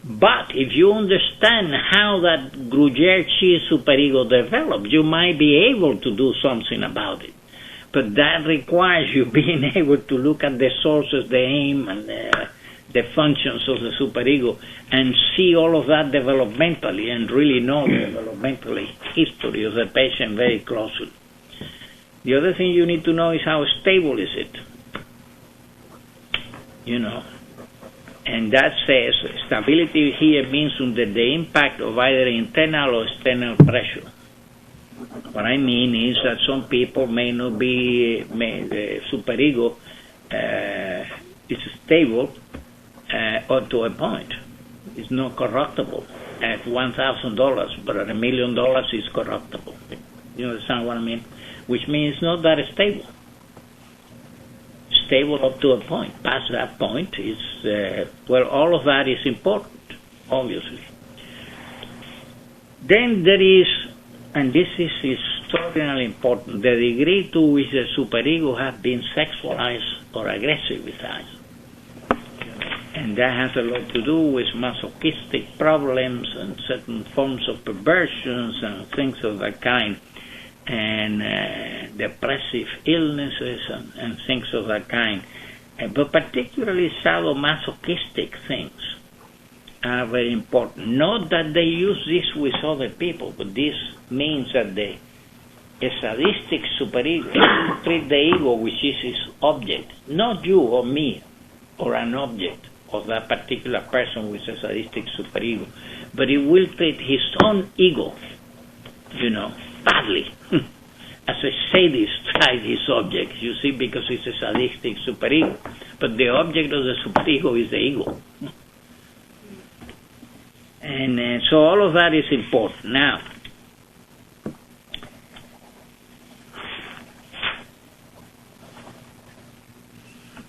But if you understand how that Gruyere cheese superego develops, you might be able to do something about it. But that requires you being able to look at the sources, the aim, and the functions of the superego, and see all of that developmentally, and really know the developmental history of the patient very closely. The other thing you need to know is how stable is it. You know. And that says stability here means under the impact of either internal or external pressure. What I mean is that some people may not be, the superego is stable up to a point. It's not corruptible at $1,000, but at $1 million it's corruptible. You understand what I mean? Which means it's not that stable. Stable up to a point. Past that point is, all of that is important, obviously. Then there is, and this is extraordinarily important, the degree to which the superego has been sexualized or aggressivized. And that has a lot to do with masochistic problems and certain forms of perversions and things of that kind, and depressive illnesses and things of that kind. But particularly sadomasochistic things are very important. Not that they use this with other people, but this means that a sadistic superego treat the ego, which is his object, not you or me or an object of that particular person with a sadistic superego, but he will treat his own ego, you know, badly, as a sadist tried his object, you see, because it's a sadistic superego. But the object of the superego is the ego. And so all of that is important.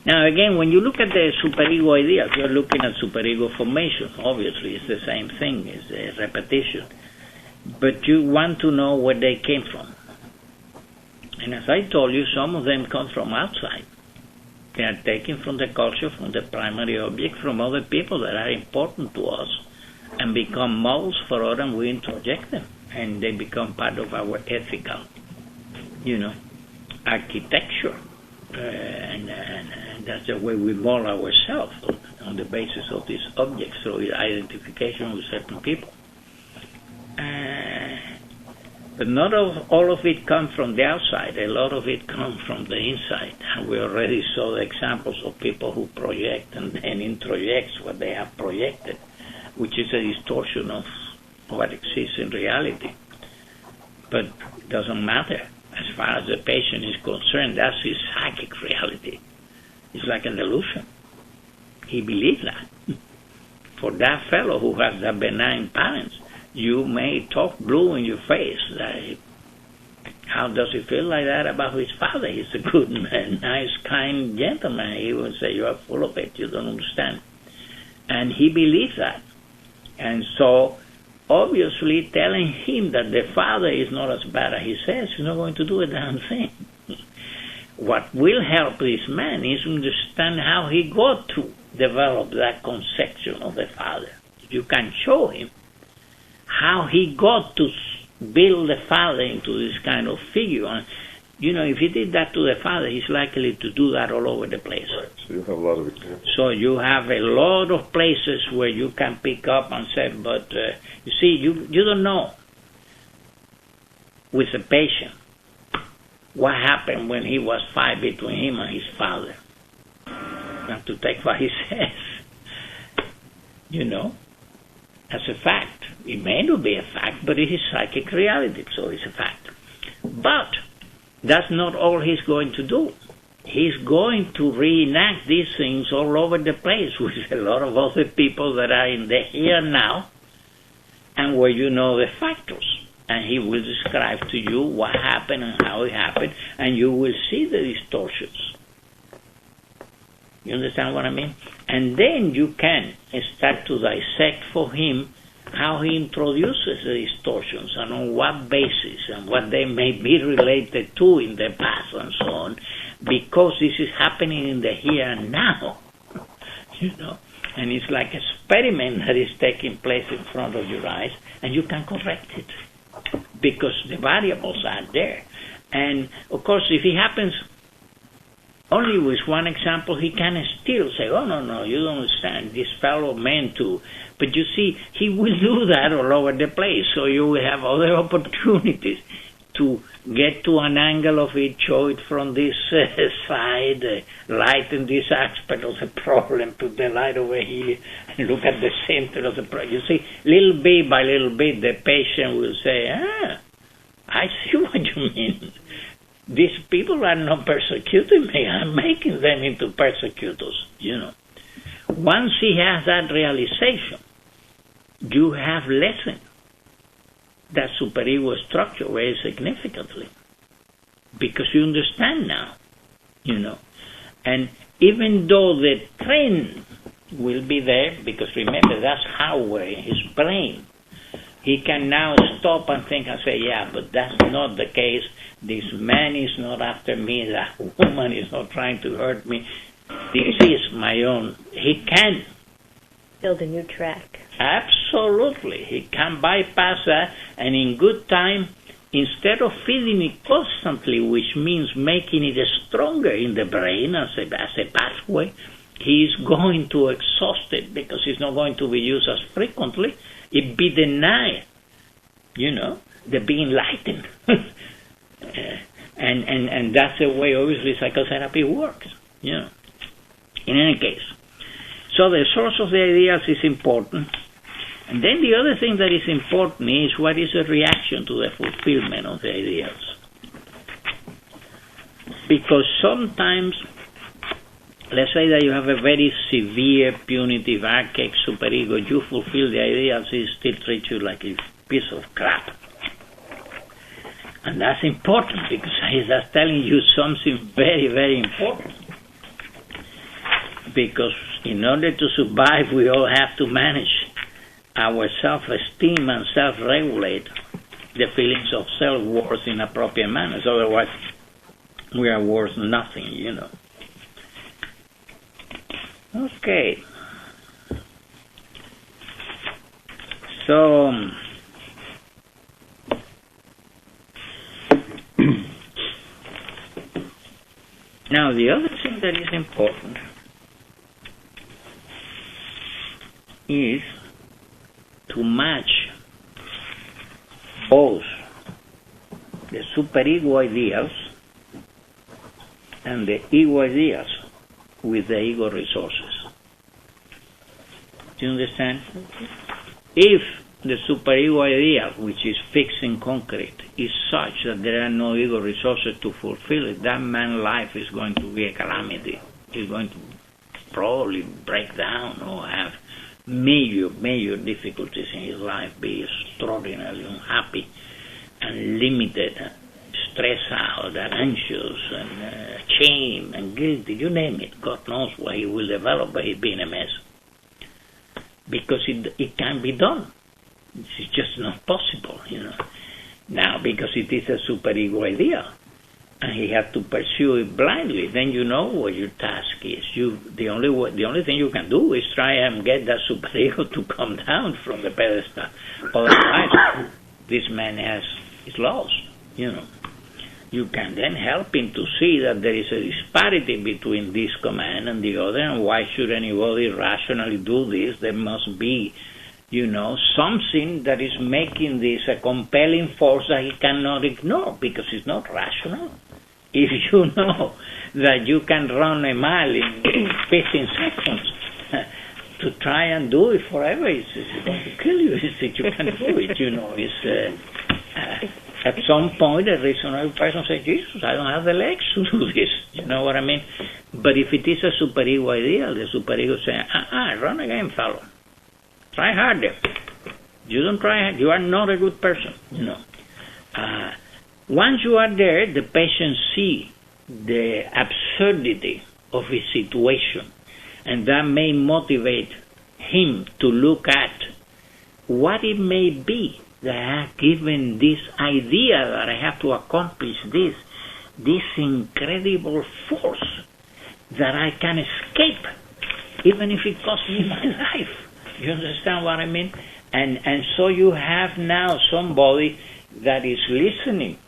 Now again, when you look at the superego ideas, you're looking at superego formation. Obviously, it's the same thing, it's a repetition. But you want to know where they came from. And as I told you, some of them come from outside. They are taken from the culture, from the primary object, from other people that are important to us, and become models for us, and we introject them. And they become part of our ethical, architecture. And that's the way we mold ourselves on the basis of these objects, through identification with certain people. But not all of it comes from the outside. A lot of it comes from the inside. And we already saw the examples of people who project and then introject what they have projected, which is a distortion of what exists in reality. But it doesn't matter. As far as the patient is concerned, that's his psychic reality. It's like an illusion. He believes that. For that fellow who has that benign parents, you may talk blue in your face, How does he feel like that about his father? He's a good man, nice, kind gentleman. He will say, you are full of it, you don't understand. And he believes that. And so, obviously, telling him that the father is not as bad as he says is not going to do a damn thing. What will help this man is to understand how he got to develop that conception of the father. If you can show him how he got to build the father into this kind of figure. And, if he did that to the father, he's likely to do that all over the place. Right. So you have a lot of examples. So you have a lot of places where you can pick up and say, but you see, you don't know with a patient what happened when he was 5 between him and his father. You have to take what he says, as a fact. It may not be a fact, but it is psychic reality, so it's a fact. But that's not all he's going to do. He's going to reenact these things all over the place with a lot of other people that are in the here and now, and where you know the factors. And he will describe to you what happened and how it happened, and you will see the distortions. You understand what I mean? And then you can start to dissect for him how he introduces the distortions and on what basis and what they may be related to in the past and so on, because this is happening in the here and now, and it's like an experiment that is taking place in front of your eyes, and you can correct it because the variables are there. And of course, if it happens only with one example, he can still say, oh, no, you don't understand, this fellow meant to. But you see, he will do that all over the place, so you will have other opportunities to get to an angle of it, show it from this side, lighten this aspect of the problem, put the light over here, and look at the center of the problem. You see, little bit by little bit, the patient will say, I see what you mean. These people are not persecuting me. I'm making them into persecutors, Once he has that realization, you have lessened that superego structure very significantly because you understand now, And even though the trend will be there, because remember, that's hardware in his brain, he can now stop and think and say, yeah, but that's not the case. This man is not after me. That woman is not trying to hurt me. This is my own. He can build a new track. Absolutely. He can bypass that, and in good time, instead of feeding it constantly, which means making it stronger in the brain as a pathway, he is going to exhaust it because it's not going to be used as frequently. It be denied, the being enlightened. And that's the way, obviously, psychotherapy works, In any case. So the source of the ideas is important. And then the other thing that is important is what is the reaction to the fulfillment of the ideals. Because sometimes, let's say that you have a very severe, punitive, archaic superego, you fulfill the ideals, it still treats you like a piece of crap. And that's important because that's telling you something very, very important. Because in order to survive, we all have to manage our self-esteem and self-regulate the feelings of self-worth in appropriate manners. Otherwise, we are worth nothing, Okay. So, now the other thing that is important is to match both the superego ideals and the ego ideas with the ego resources. Do you understand? If the superego idea, which is fixed in concrete, is such that there are no ego resources to fulfill it, that man's life is going to be a calamity. He's going to probably break down or have major difficulties in his life, be extraordinarily unhappy and limited, stressed out and anxious and shame and guilty, you name it. God knows what he will develop by being a mess. Because it can be done. It's just not possible, Now, because it is a superego idea, and he had to pursue it blindly, then you know what your task is. The only thing you can do is try and get that superego to come down from the pedestal. Otherwise, this man is lost, You can then help him to see that there is a disparity between this command and the other, and why should anybody rationally do this? There must be, something that is making this a compelling force that he cannot ignore, because it's not rational. If you know that you can run a mile in 15 seconds, to try and do it forever, it's going to kill you. You can do it, at some point, a reasonable person says, Jesus, I don't have the legs to do this. You know what I mean? But if it is a superego idea, the superego says, run again, fellow. Try harder. You don't try hard. You are not a good person, Once you are there, the patient sees the absurdity of his situation, and that may motivate him to look at what it may be that I have given this idea that I have to accomplish this incredible force that I can escape, even if it costs me my life. You understand what I mean? And so you have now somebody that is listening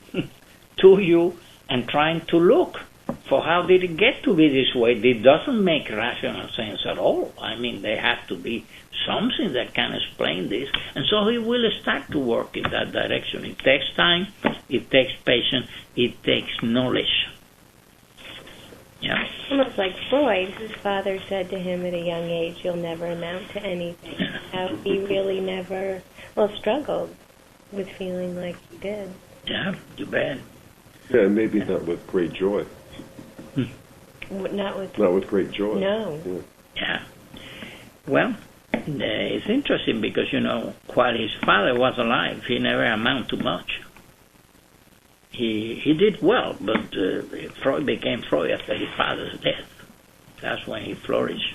to you and trying to look for how did it get to be this way. It doesn't make rational sense at all. I mean, there has to be something that can explain this. And so he will start to work in that direction. It takes time, it takes patience, it takes knowledge. Yeah. Almost like Freud, his father said to him at a young age, you'll never amount to anything. How he really never, struggled with feeling like he did. Yeah, too bad. Yeah, and maybe not with great joy. Not with great joy. No. Yeah. Well, it's interesting because, while his father was alive, he never amounted to much. He did well, but Freud became Freud after his father's death. That's when he flourished,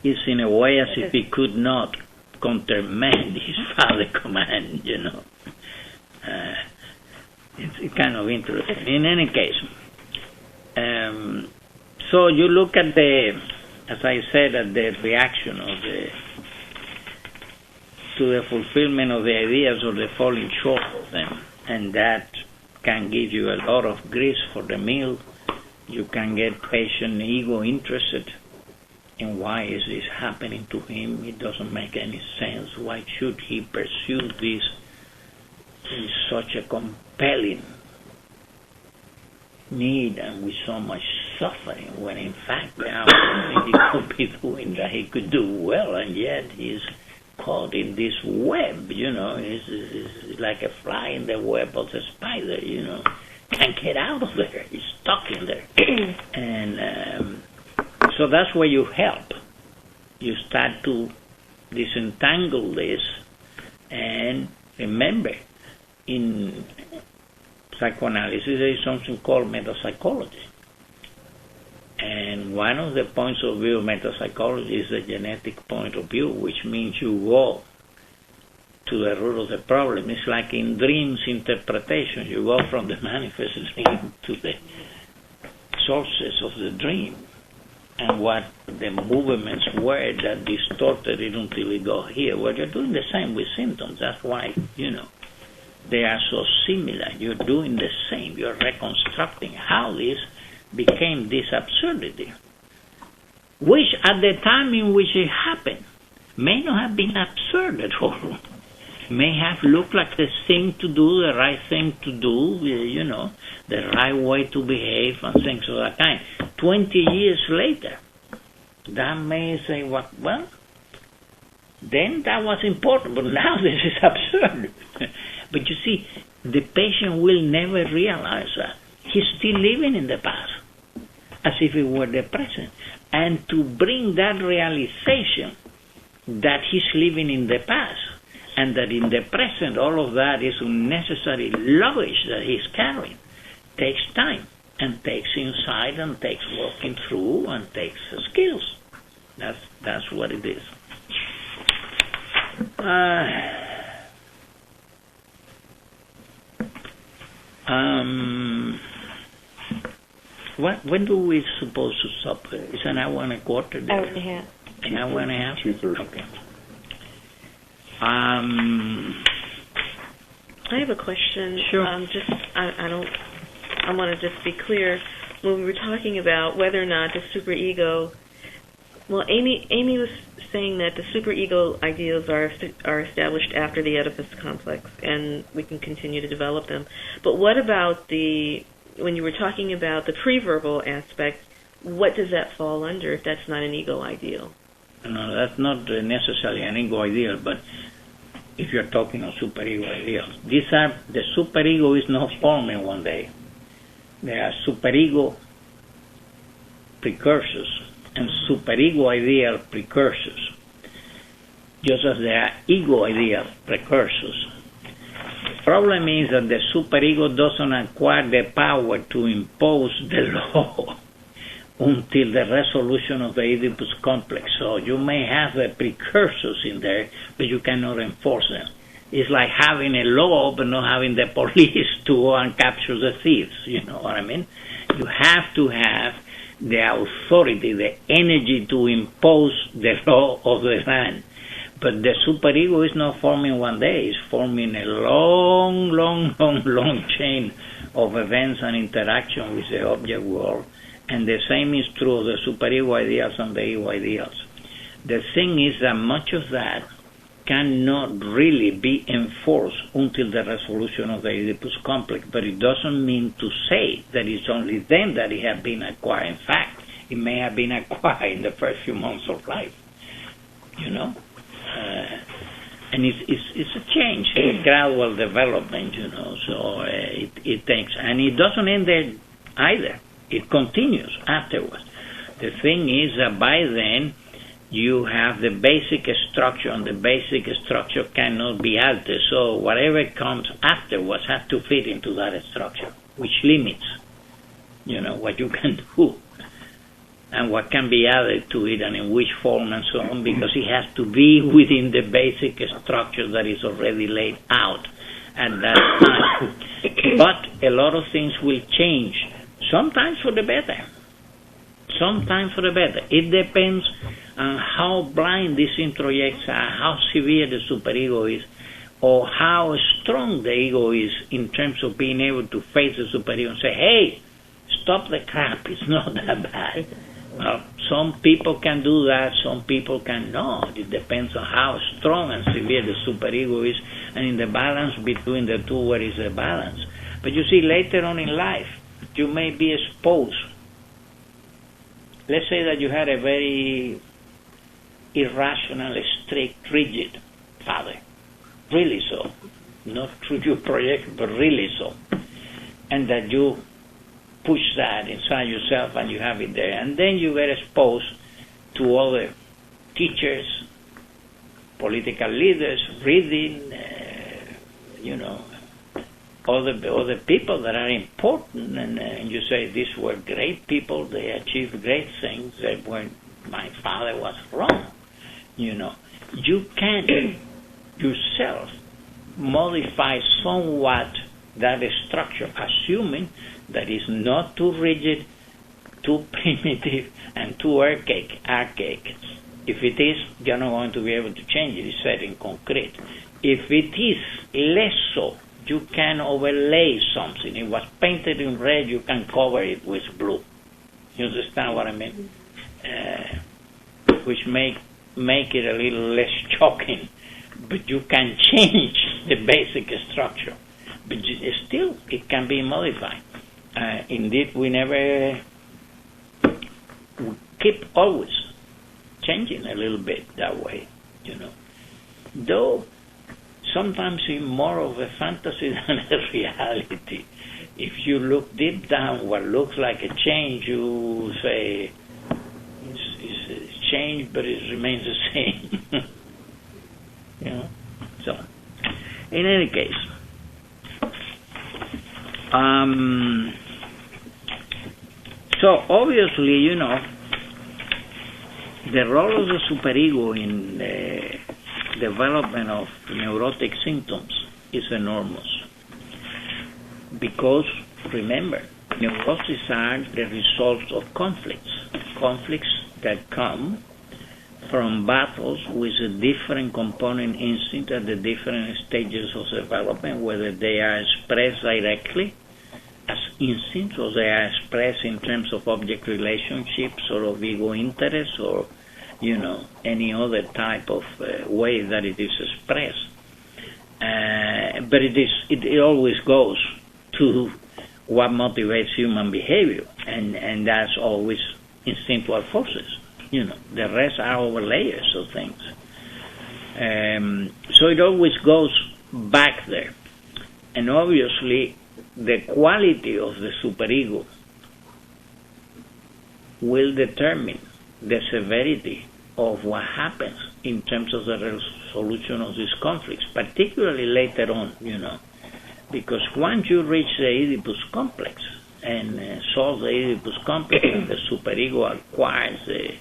It's in a way as if he could not countermand his father's command, It's kind of interesting. In any case, so you look at as I said, at the reaction to the fulfillment of the ideas or the falling short of them, and that can give you a lot of grease for the meal. You can get patient ego interested in why is this happening to him. It doesn't make any sense. Why should he pursue this in such a compelling need and with so much suffering, when in fact there are things he could be doing that he could do well, and yet he's caught in this web, He's like a fly in the web of the spider, Can't get out of there. He's stuck in there. And so that's where you help. You start to disentangle this, and remember, in psychoanalysis there is something called metapsychology. And one of the points of view of metapsychology is the genetic point of view, which means you go to the root of the problem. It's like in dreams interpretation. You go from the manifest dream to the sources of the dream and what the movements were that distorted it until we go here. Well, you're doing the same with symptoms. That's why, they are so similar. You're doing the same. You're reconstructing how this became this absurdity, which at the time in which it happened may not have been absurd at all. May have looked like the thing to do, the right thing to do, the right way to behave and things of that kind. 20 years later, that may say, well, then that was important, but now this is absurd. But you see, the patient will never realize that. He's still living in the past, as if it were the present. And to bring that realization that he's living in the past and that in the present all of that is unnecessary luggage that he's carrying. Takes time, and takes insight, and takes working through, and takes skills. That's what it is. When do we supposed to stop? It's an hour and a quarter there. Hour and a half. An hour and a half? 2:30. Okay. I have a question. Sure. I want to just be clear. When we were talking about whether or not the superego, well, Amy was saying that the superego ideals are established after the Oedipus complex, and we can continue to develop them. But what about when you were talking about the pre-verbal aspect, what does that fall under if that's not an ego ideal? No, that's not necessarily an ego ideal, but if you're talking of superego ideals, the superego is not forming one day. There are superego precursors and superego ideal precursors, just as there are ego ideal precursors. The problem is that the superego doesn't acquire the power to impose the law until the resolution of the Oedipus complex. So you may have the precursors in there, but you cannot enforce them. It's like having a law, but not having the police to go and capture the thieves. You know what I mean? You have to have the authority, the energy to impose the law of the land. But the superego is not forming one day. It's forming a long chain of events and interaction with the object world. And the same is true of the superego ideals and the ego ideals. The thing is that much of that cannot really be enforced until the resolution of the Oedipus complex, but it doesn't mean to say that it's only then that it has been acquired. In fact, it may have been acquired in the first few months of life, you know. And it's a change, a gradual development, you know, so it takes, and it doesn't end there either. It continues afterwards. The thing is that by then you have the basic structure, and the basic structure cannot be altered. So whatever comes afterwards has to fit into that structure, which limits, you know, what you can do and what can be added to it and in which form and so on, because it has to be within the basic structure that is already laid out at that time. But a lot of things will change, sometimes for the better. Sometimes for the better. It depends on how blind these introjects are, how severe the superego is, or how strong the ego is in terms of being able to face the superego and say, hey, stop the crap, it's not that bad. Well, some people can do that, some people cannot. It depends on how strong and severe the superego is, and in the balance between the two, where is the balance. But you see, later on in life, you may be exposed. Let's say that you had a very irrational, strict, rigid father. Really so. Not through your project, but really so. And that you push that inside yourself and you have it there. And then you get exposed to other teachers, political leaders, reading, you know, other people that are important, and you say these were great people, they achieved great things, my father was wrong. You know, you can yourself modify somewhat that structure, assuming that it's not too rigid, too primitive, and too archaic. If it is, you're not going to be able to change it. It's set in concrete. If it is less so, you can overlay something. It was painted in red, you can cover it with blue. You understand what I mean? Which make it a little less shocking. But you can change the basic structure. But still, it can be modified. Indeed, we keep always changing a little bit that way, you know. Though sometimes it's more of a fantasy than a reality. If you look deep down, what looks like a change, you say it's changed, but it remains the same. You know, So, in any case, so obviously, you know, the role of the superego in the development of neurotic symptoms is enormous. Because, remember, neuroses are the result of conflicts that come from battles with a different component instinct at the different stages of development, whether they are expressed directly as instincts or they are expressed in terms of object relationships or of ego interests or, you know, any other type of way that it is expressed. But it always goes to what motivates human behavior, and that's always instinctual forces. You know, the rest are over layers of things. So it always goes back there. And obviously, the quality of the superego will determine the severity of what happens in terms of the resolution of these conflicts, particularly later on, you know. Because once you reach the Oedipus complex and solve the Oedipus complex, the superego acquires the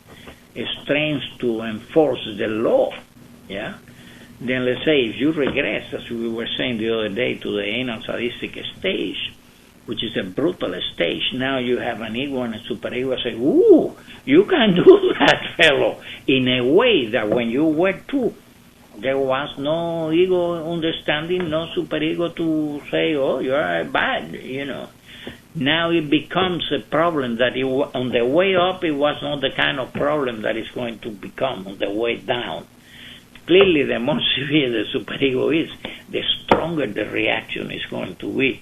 strength to enforce the law, yeah? Then let's say if you regress, as we were saying the other day, to the anal sadistic stage, which is a brutal stage, now you have an ego and a superego say, ooh, you can do that, fellow, in a way that when you were two, there was no ego understanding, no superego to say, oh, you're bad, you know. Now it becomes a problem that on the way up it was not the kind of problem that it's going to become on the way down. Clearly, the more severe the superego is, the stronger the reaction is going to be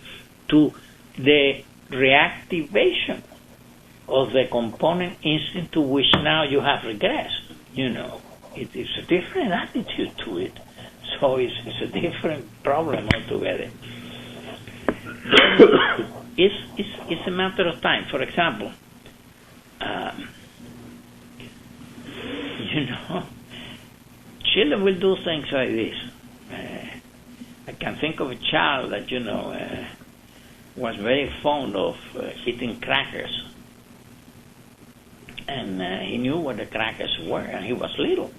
to the reactivation of the component instinct to which now you have regressed, you know. It is a different attitude to it, so it's a different problem altogether. It's a matter of time. For example, you know, children will do things like this. I can think of a child that, you know, was very fond of eating crackers, and he knew what the crackers were, and he was little.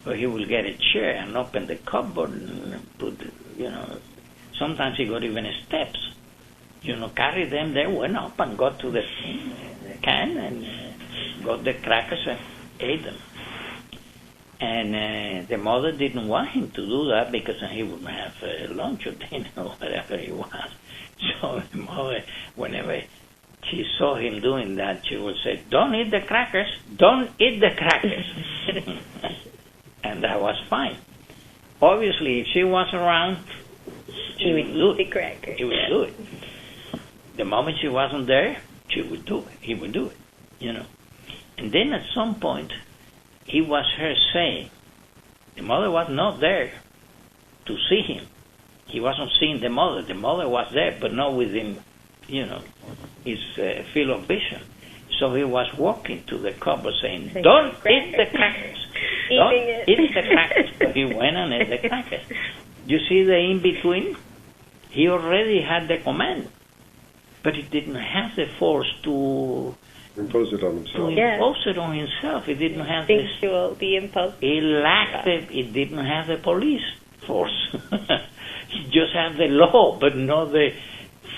So he will get a chair and open the cupboard and put, you know, sometimes he got even steps, you know, carry them there, went up and got to the can and got the crackers and ate them. And the mother didn't want him to do that because he would have lunch or dinner or whatever it was. So the mother, whenever she saw him doing that, she would say, don't eat the crackers, don't eat the crackers. And that was fine. Obviously, if she was around, she would do it. He would do it. The moment she wasn't there, she would do it. He would do it, you know. And then at some point, he was her saying, the mother was not there to see him. He wasn't seeing the mother. The mother was there, but not within, you know, his field of vision. So he was walking to the cupboard saying, don't eat the crackers. Don't eat the crackers. But he went and ate the crackers. You see the in-between? He already had the command, but he didn't have the force to impose it on himself. Impose it on himself. He didn't have the impulse. He lacked it. He didn't have the police force. He just had the law, but not the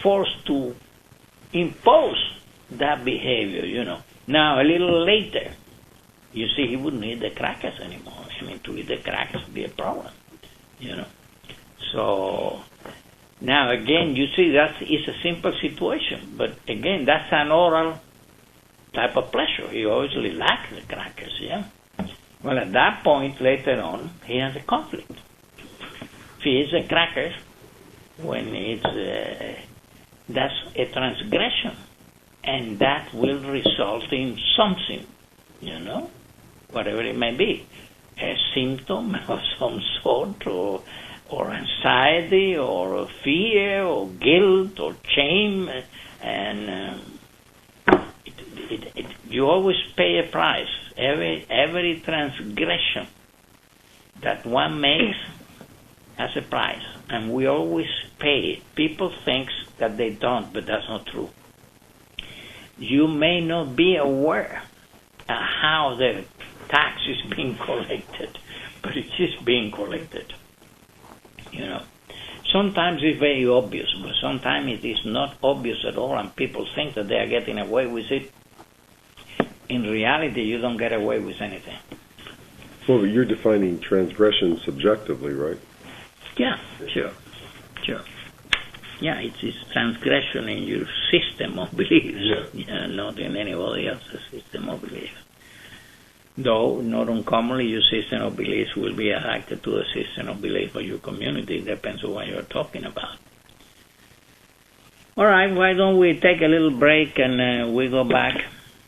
force to impose that behavior, you know. Now, a little later, you see, he wouldn't eat the crackers anymore. I mean, to eat the crackers would be a problem, you know. So, now again, you see, it's a simple situation. But again, that's an oral type of pleasure. He obviously lacked the crackers, yeah. Well, at that point, later on, he has a conflict. If he eats the crackers, when that's a transgression. And that will result in something, you know, whatever it may be, a symptom of some sort, or anxiety, or fear, or guilt, or shame, and you always pay a price. Every transgression that one makes as a price, and we always pay it. People think that they don't, but that's not true. You may not be aware of how the tax is being collected, but it is being collected. You know, sometimes it's very obvious, but sometimes it is not obvious at all, and people think that they are getting away with it. In reality, you don't get away with anything. Well, but you're defining transgression subjectively, right? Yeah, sure. Yeah, it's transgression in your system of beliefs, not in anybody else's system of beliefs. Though, not uncommonly, your system of beliefs will be adapted to the system of belief of your community. It depends on what you're talking about. All right, why don't we take a little break and we go back